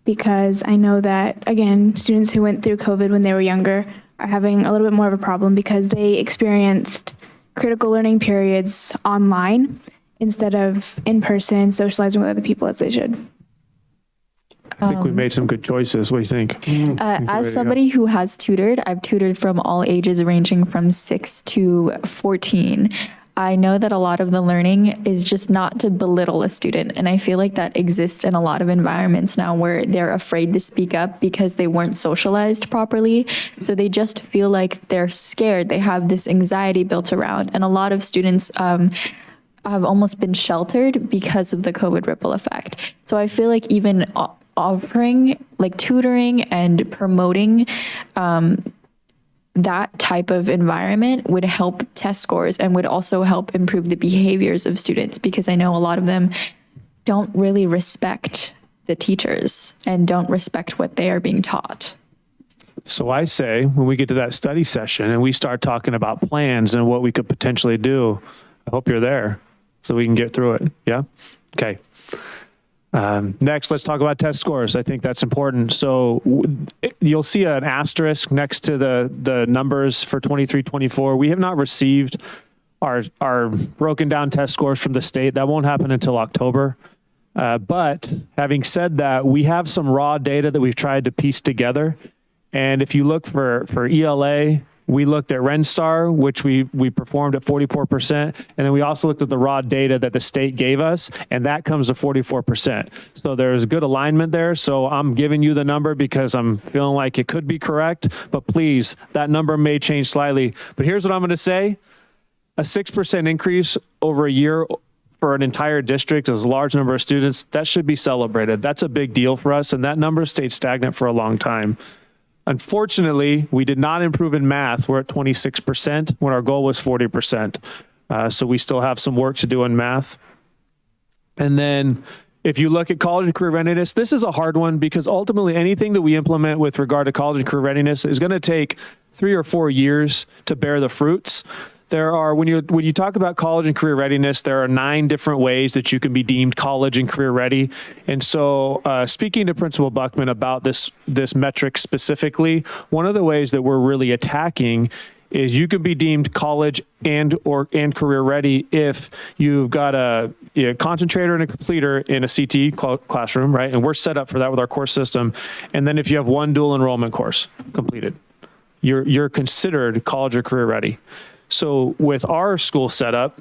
because I know that, again, students who went through COVID when they were younger are having a little bit more of a problem because they experienced critical learning periods online. instead of in person socializing with other people as they should. I think we made some good choices. What do you think? As somebody who has tutored, I've tutored from all ages ranging from 6 to 14. I know that a lot of the learning is just not to belittle a student. And I feel like that exists in a lot of environments now where they're afraid to speak up because they weren't socialized properly. So they just feel like they're scared. They have this anxiety built around. And a lot of students have almost been sheltered because of the COVID ripple effect. So I feel like even offering like tutoring and promoting that type of environment would help test scores and would also help improve the behaviors of students, because I know a lot of them don't really respect the teachers and don't respect what they are being taught. So I say when we get to that study session and we start talking about plans and what we could potentially do, I hope you're there so we can get through it. Yeah? Okay. Next, let's talk about test scores. I think that's important. So you'll see an asterisk next to the numbers for 23-24. We have not received our broken down test scores from the state. That won't happen until October. But having said that, we have some raw data that we've tried to piece together. And if you look for ELA, we looked at RenStar, which we performed at 44%. And then we also looked at the raw data that the state gave us, and that comes to 44%. So there's good alignment there. So I'm giving you the number because I'm feeling like it could be correct, but please, that number may change slightly. But here's what I'm going to say. A 6% increase over a year for an entire district as a large number of students, that should be celebrated. That's a big deal for us, and that number stayed stagnant for a long time. Unfortunately, we did not improve in math. We're at 26% when our goal was 40%. So we still have some work to do in math. And then if you look at college and career readiness, this is a hard one because ultimately anything that we implement with regard to college and career readiness is going to take 3 or 4 years to bear the fruits. There are, when you talk about college and career readiness, there are 9 different ways that you can be deemed college and career ready. And so speaking to Principal Buckman about this metric specifically, one of the ways that we're really attacking is you can be deemed college and career ready if you've got a concentrator and a completer in a CTE classroom, right? And we're set up for that with our course system. And then if you have one dual enrollment course completed, you're considered college or career ready. So with our school setup,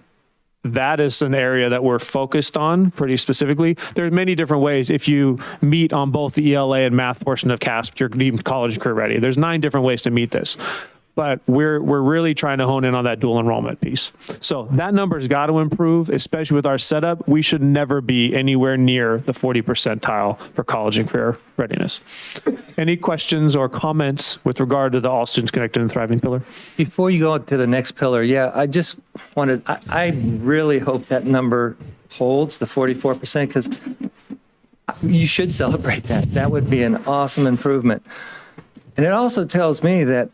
that is an area that we're focused on pretty specifically. There's many different ways. If you meet on both the ELA and math portion of CASP, you're deemed college and career ready. There's 9 different ways to meet this. But we're really trying to hone in on that dual enrollment piece. So that number's got to improve, especially with our setup. We should never be anywhere near the 40 percentile for college and career readiness. Any questions or comments with regard to the All Students Connected and Thriving pillar? Before you go to the next pillar, I just wanted, I really hope that number holds, the 44%, because you should celebrate that. That would be an awesome improvement. And it also tells me that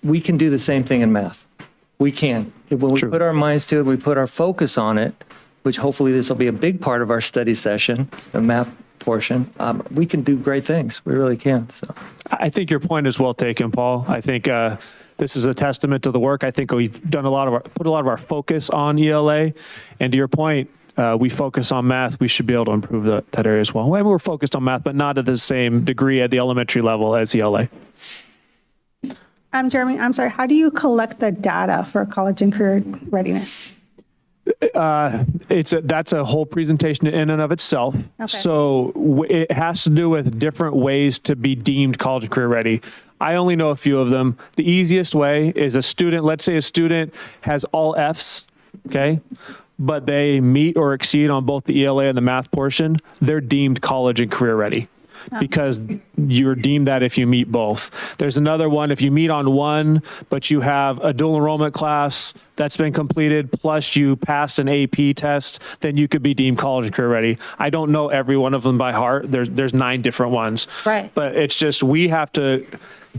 we can do the same thing in math. We can. When we put our minds to it, we put our focus on it, which hopefully this will be a big part of our study session, the math portion, we can do great things. We really can. So I think your point is well taken, Paul. I think this is a testament to the work. I think we've done put a lot of our focus on ELA. And to your point, we focus on math. We should be able to improve that area as well. And we're focused on math, but not at the same degree at the elementary level as ELA. Jeremy, I'm sorry, how do you collect the data for college and career readiness? That's a whole presentation in and of itself. Okay. So it has to do with different ways to be deemed college and career ready. I only know a few of them. The easiest way is let's say a student has all Fs, okay, but they meet or exceed on both the ELA and the math portion, they're deemed college and career ready. Because you're deemed that if you meet both. There's another one, if you meet on one, but you have a dual enrollment class that's been completed, plus you passed an AP test, then you could be deemed college and career ready. I don't know every one of them by heart. There's 9 different ones. Right. But it's just, we have to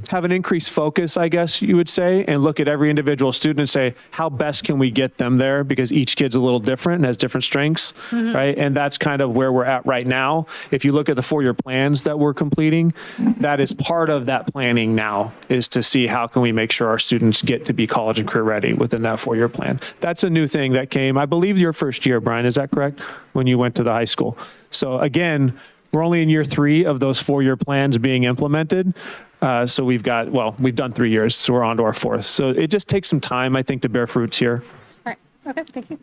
have an increased focus, I guess you would say, and look at every individual student and say, how best can we get them there? Because each kid's a little different and has different strengths, right? And that's kind of where we're at right now. If you look at the 4-year plans that we're completing, that is part of that planning now, is to see how can we make sure our students get to be college and career ready within that 4-year plan. That's a new thing that came, I believe, your first year, Brian, is that correct? When you went to the high school. So again, we're only in year 3 of those 4-year plans being implemented. So we've done 3 years, so we're on to our 4th. So it just takes some time, I think, to bear fruits here. All right. Okay. Thank you.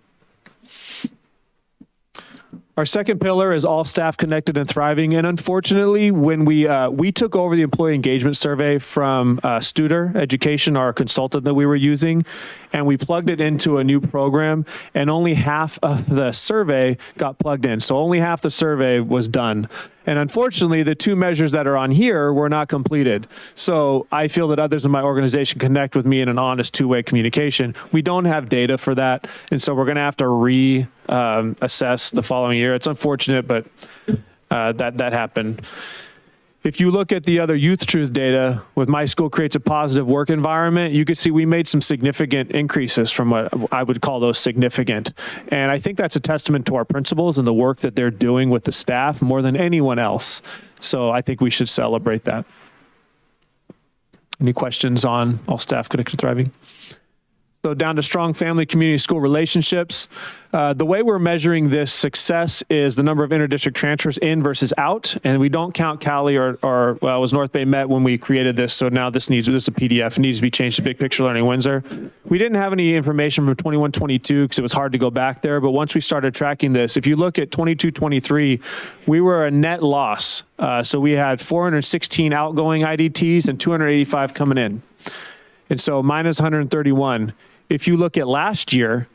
Our second pillar is all staff connected and thriving. And unfortunately, when we took over the employee engagement survey from Studer Education, our consultant that we were using, and we plugged it into a new program, and only half of the survey got plugged in. So only half the survey was done. And unfortunately, the 2 measures that are on here were not completed. So I feel that others in my organization connect with me in an honest 2-way communication. We don't have data for that. And so we're going to have to assess the following year. It's unfortunate, but that happened. If you look at the other Youth Truth data with My School Creates a Positive Work Environment, you can see we made some significant increases from what I would call those significant. And I think that's a testament to our principals and the work that they're doing with the staff more than anyone else. So I think we should celebrate that. Any questions on all staff connected thriving? So down to strong family, community, school relationships. The way we're measuring this success is the number of interdistrict transfers in versus out. And we don't count Cali or it was North Bay Met when we created this. So now this is a PDF. It needs to be changed to Big Picture Learning Windsor. We didn't have any information from 21-22 because it was hard to go back there. But once we started tracking this, if you look at 22-23, we were a net loss. So we had 416 outgoing IDTs and 285 coming in. And so minus 131. If you look at last year,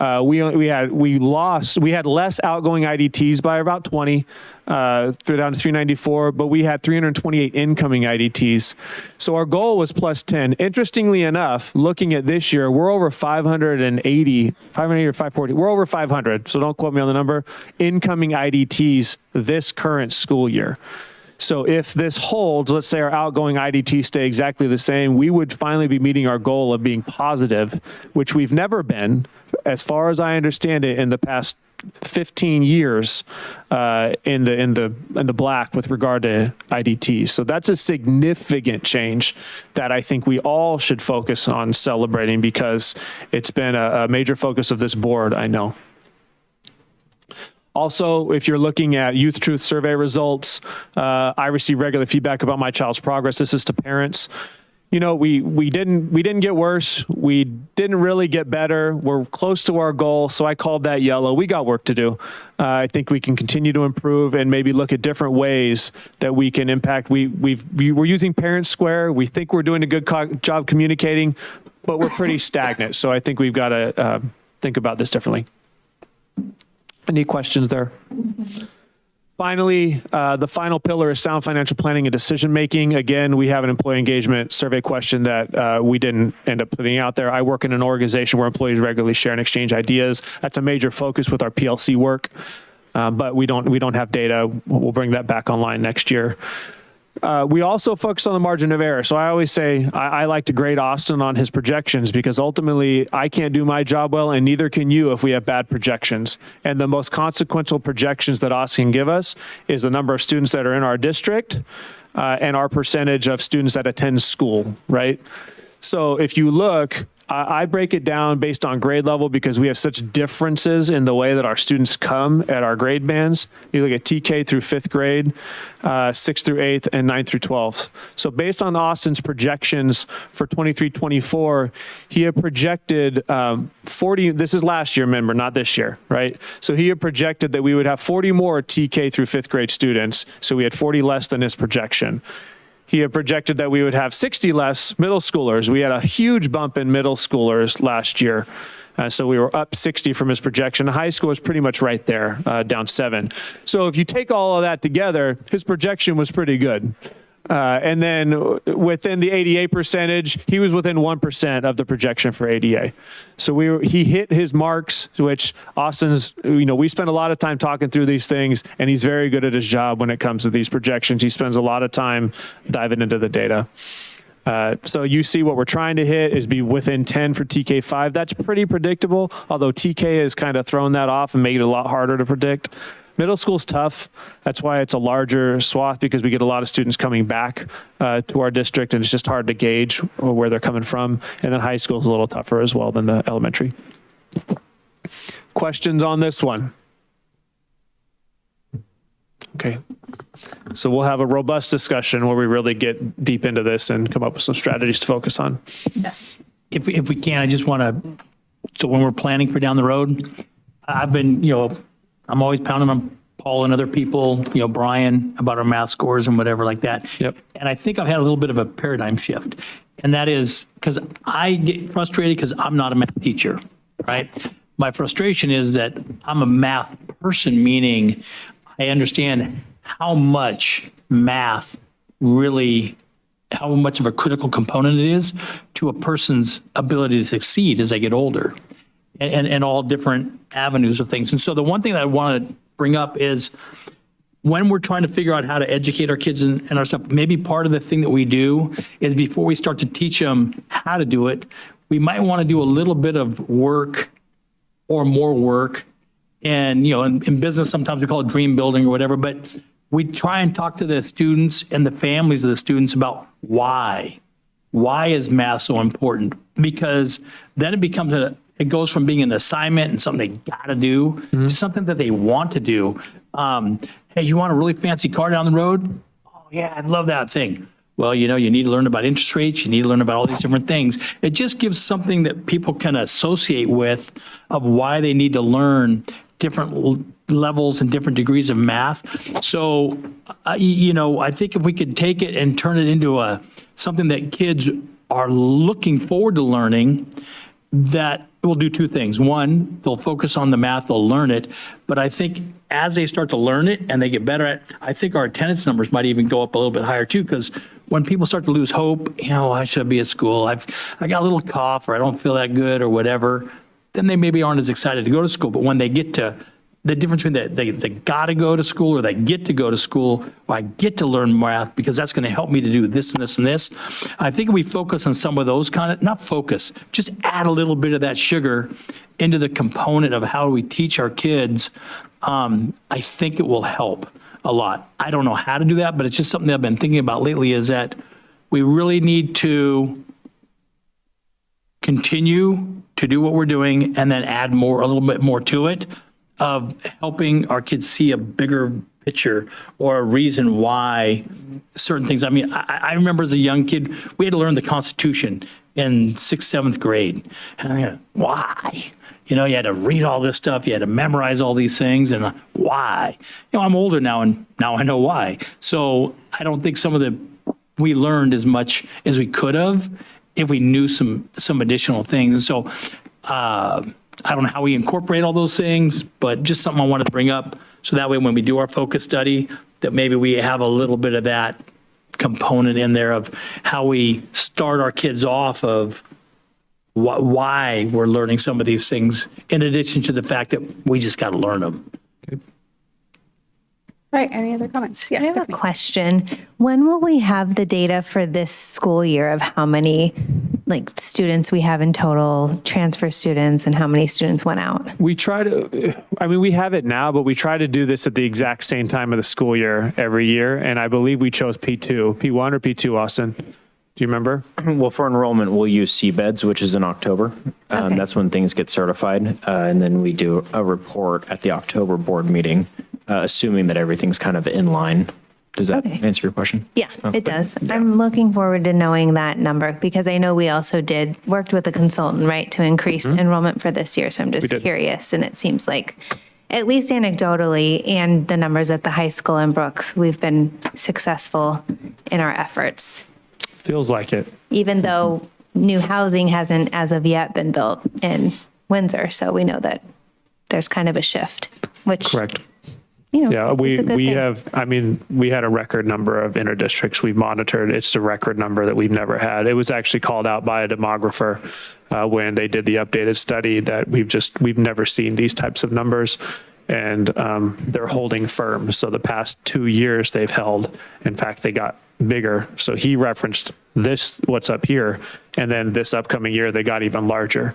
we had less outgoing IDTs by about 20, down to 394, but we had 328 incoming IDTs. So our goal was plus 10. Interestingly enough, looking at this year, we're over 580 or 540. We're over 500. So don't quote me on the number. Incoming IDTs this current school year. So if this holds, let's say our outgoing IDT stay exactly the same, we would finally be meeting our goal of being positive, which we've never been, as far as I understand it, in the past 15 years in the black with regard to IDT. So that's a significant change that I think we all should focus on celebrating, because it's been a major focus of this board, I know. Also, if you're looking at Youth Truth survey results, I receive regular feedback about my child's progress. This is to parents. You know, we didn't get worse. We didn't really get better. We're close to our goal, so I called that yellow. We got work to do. I think we can continue to improve and maybe look at different ways that we can impact. We're using Parent Square. We think we're doing a good job communicating, but we're pretty stagnant. So I think we've got to think about this differently. Any questions there? Finally, the final pillar is sound financial planning and decision making. Again, we have an employee engagement survey question that we didn't end up putting out there. I work in an organization where employees regularly share and exchange ideas. That's a major focus with our PLC work, but we don't have data. We'll bring that back online next year. We also focus on the margin of error. So I always say I like to grade Austin on his projections, because ultimately I can't do my job well, and neither can you if we have bad projections. And the most consequential projections that Austin can give us is the number of students that are in our district and our percentage of students that attend school, right? So if you look, I break it down based on grade level, because we have such differences in the way that our students come at our grade bands. You look at TK through 5th grade, 6th through 8th, and 9th through 12th. So based on Austin's projections for 23-24, he had projected 40, this is last year, remember, not this year, right? So he had projected that we would have 40 more TK through 5th grade students. So we had 40 less than his projection. He had projected that we would have 60 less middle schoolers. We had a huge bump in middle schoolers last year. So we were up 60 from his projection. High school was pretty much right there, down 7. So if you take all of that together, his projection was pretty good. And then within the ADA percentage, he was within 1% of the projection for ADA. So he hit his marks, which Austin's, we spend a lot of time talking through these things, and he's very good at his job when it comes to these projections. He spends a lot of time diving into the data. So you see what we're trying to hit is be within 10 for TK5. That's pretty predictable, although TK has kind of thrown that off and made it a lot harder to predict. Middle school's tough. That's why it's a larger swath, because we get a lot of students coming back to our district, and it's just hard to gauge where they're coming from. And then high school is a little tougher as well than the elementary. Questions on this one? Okay. So we'll have a robust discussion where we really get deep into this and come up with some strategies to focus on. Yes. If we can, I just want to, so when we're planning for down the road, I've been, I'm always pounding on Paul and other people, Brian, about our math scores and whatever like that. Yep. And I think I've had a little bit of a paradigm shift. And that is because I get frustrated because I'm not a math teacher, right? My frustration is that I'm a math person, meaning I understand how much math really, how much of a critical component it is to a person's ability to succeed as they get older, and all different avenues of things. And so the one thing that I want to bring up is when we're trying to figure out how to educate our kids and our stuff, maybe part of the thing that we do is before we start to teach them how to do it, we might want to do a little bit of work or more work. And, in business, sometimes we call it dream building or whatever, but we try and talk to the students and the families of the students about why. Why is math so important? Because then it becomes it goes from being an assignment and something they got to do to something that they want to do. Hey, you want a really fancy car down the road? Oh, yeah, I'd love that thing. Well, you need to learn about interest rates. You need to learn about all these different things. It just gives something that people can associate with of why they need to learn different levels and different degrees of math. So, I think if we could take it and turn it into something that kids are looking forward to learning, that will do two things. One, they'll focus on the math, they'll learn it. But I think as they start to learn it and they get better at it, I think our attendance numbers might even go up a little bit higher too, because when people start to lose hope, I should be at school, I got a little cough, or I don't feel that good or whatever, then they maybe aren't as excited to go to school. But when they get to the difference between they got to go to school or they get to go to school, or I get to learn math because that's going to help me to do this and this and this. I think if we focus on some of those not focus, just add a little bit of that sugar into the component of how we teach our kids, I think it will help a lot. I don't know how to do that, but it's just something that I've been thinking about lately, is that we really need to continue to do what we're doing and then add a little bit more to it, of helping our kids see a bigger picture or a reason why certain things. I mean, I remember as a young kid, we had to learn the Constitution in 6th, 7th grade. And I mean, why? You had to read all this stuff. You had to memorize all these things. And why? I'm older now, and now I know why. So I don't think we learned as much as we could have if we knew some additional things. And so, I don't know how we incorporate all those things, but just something I wanted to bring up. So that way, when we do our focus study, that maybe we have a little bit of that component in there of how we start our kids off of why we're learning some of these things, in addition to the fact that we just got to learn them. All right, any other comments? Yes, I have a question. When will we have the data for this school year of how many students we have in total, transfer students, and how many students went out? We have it now, but we try to do this at the exact same time of the school year every year. And I believe we chose P1 or P2, Austin. Do you remember? Well, for enrollment, we'll use CBEDS, which is in October. Okay. That's when things get certified. And then we do a report at the October board meeting, assuming that everything's kind of in line. Does that answer your question? Yeah, it does. I'm looking forward to knowing that number, because I know we also worked with a consultant, right, to increase enrollment for this year. So I'm just curious. And it seems like, at least anecdotally, and the numbers at the high school in Brooks, we've been successful in our efforts. Feels like it. Even though new housing hasn't as of yet been built in Windsor. So we know that there's kind of a shift, which. Correct. Yeah, we had a record number of interdistricts we've monitored. It's the record number that we've never had. It was actually called out by a demographer when they did the updated study that we've never seen these types of numbers, and they're holding firm. So the past 2 years they've held. In fact, they got bigger. So he referenced this, what's up here, and then this upcoming year, they got even larger.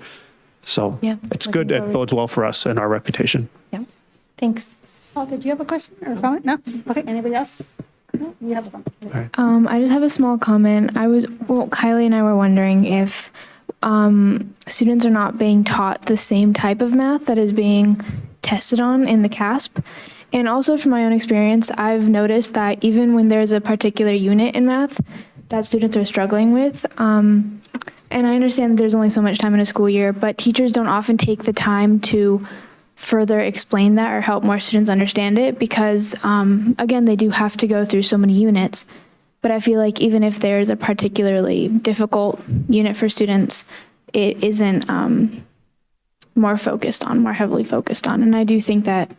So Yeah, it's looking good. It forward. bodes well for us and our reputation. Yeah. Thanks. Paul, did you have a question or a comment? No? Okay, anybody else? No, you have a comment. I just have a small comment. Kylie and I were wondering if students are not being taught the same type of math that is being tested on in the CASP. And also from my own experience, I've noticed that even when there's a particular unit in math that students are struggling with, and I understand that there's only so much time in a school year, but teachers don't often take the time to further explain that or help more students understand it because, again, they do have to go through so many units. But I feel like even if there's a particularly difficult unit for students, it isn't more heavily focused on. And I do think that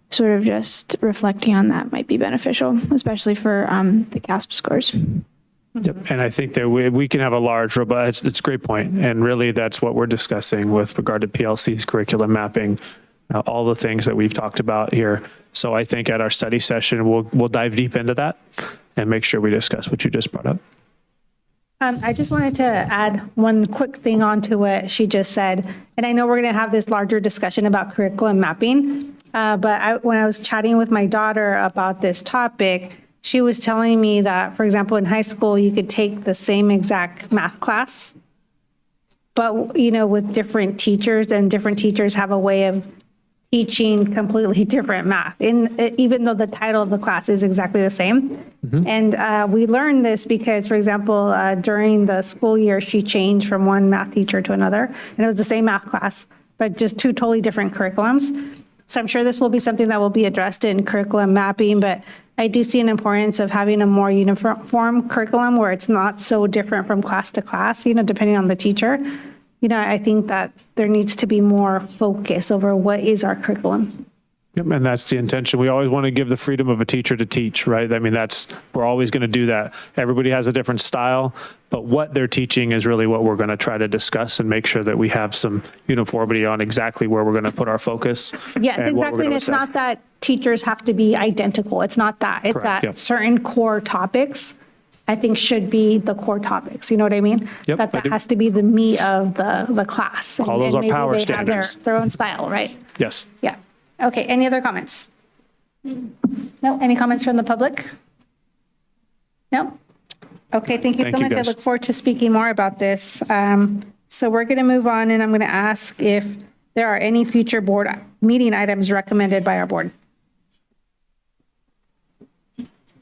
sort of just reflecting on that might be beneficial, especially for the CASP scores. Yep. And I think that we can have a large, robust, it's a great point. And really that's what we're discussing with regard to PLC's curriculum mapping, all the things that we've talked about here. So I think at our study session, we'll dive deep into that and make sure we discuss what you just brought up. I just wanted to add one quick thing onto what she just said. And I know we're going to have this larger discussion about curriculum mapping. But when I was chatting with my daughter about this topic, she was telling me that, for example, in high school, you could take the same exact math class, but, with different teachers, and different teachers have a way of teaching completely different math, even though the title of the class is exactly the same. Mm-hmm. And we learned this because, for example, during the school year, she changed from one math teacher to another, and it was the same math class, but just two totally different curriculums. So I'm sure this will be something that will be addressed in curriculum mapping, but I do see an importance of having a more uniform curriculum where it's not so different from class to class, depending on the teacher. I think that there needs to be more focus over what is our curriculum. Yep, and that's the intention. We always want to give the freedom of a teacher to teach, right? I mean, we're always going to do that. Everybody has a different style, but what they're teaching is really what we're going to try to discuss and make sure that we have some uniformity on exactly where we're going to put our focus. Yes, and what we're exactly. And gonna it's assess. not that teachers have to be identical. It's not that. It's Correct, that yep. certain core topics, I think, should be the core topics. You know what I mean? Yep, I That do. has to be the meat of the class. Call those our maybe power they standards. have their own style, right? Yes. Yeah. Okay, any other comments? No, any comments from the public? No? Okay, thank you Thank so you, much. I guys. look forward to speaking more about this. So we're going to move on, and I'm going to ask if there are any future board meeting items recommended by our board.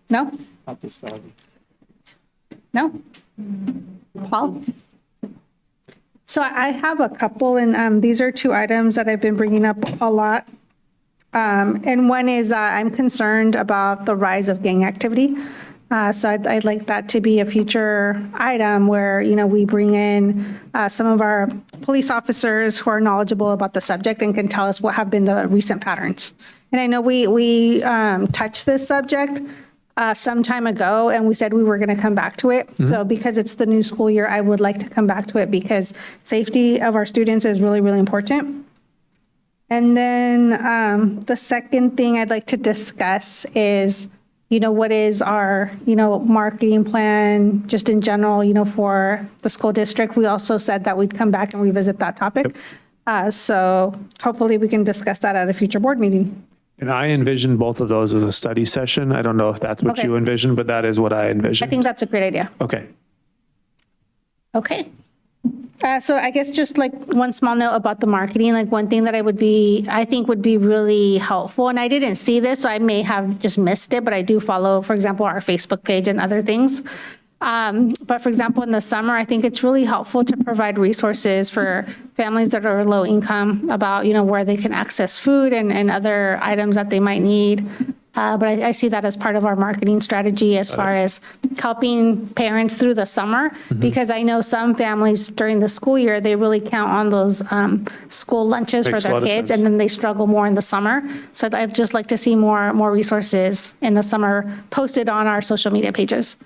No? Not this side. No? Paul? So I have a couple, and these are two items that I've been bringing up a lot. And one is I'm concerned about the rise of gang activity. So I'd like that to be a future item where, we bring in some of our police officers who are knowledgeable about the subject and can tell us what have been the recent patterns. And I know we touched this subject some time ago, and we said we were going to come back to it. Mm-hmm. So because it's the new school year, I would like to come back to it because safety of our students is really, really important. And then the second thing I'd like to discuss is, what is our, marketing plan just in general, for the school district. We also said that we'd come back and revisit that topic. So hopefully we can discuss that at a future board meeting. And I envision both of those as a study session. I don't know if that's what Okay. you envision, but that is what I I envision. think that's a great idea. Okay. Okay. So I guess just like one small note about the marketing, like one thing that I think would be really helpful, and I didn't see this, so I may have just missed it, but I do follow, for example, our Facebook page and other things. But for example, in the summer, I think it's really helpful to provide resources for families that are low income about, where they can access food and other items that they might need. But I see that as part of our marketing strategy as far as helping parents through the summer, because I know some families during the school year, they really count on those school lunches for Makes a their lot of kids, sense. and then they struggle more in the summer. So I'd just like to see more resources in the summer posted on our social media pages.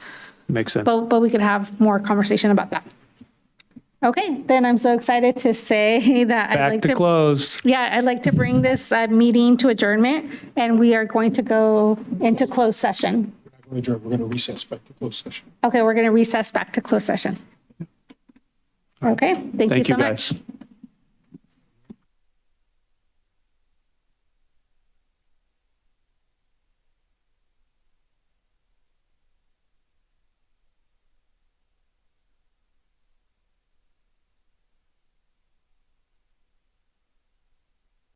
Makes sense. But we could have more conversation about that. Okay, then I'm so excited to say that I'd Back like to closed. Yeah, I'd like to bring this meeting to adjournment, and we are going to go into closed session. We're going to recess back to closed session. Okay, we're going to recess back to closed session. Okay, thank you so much. Guys.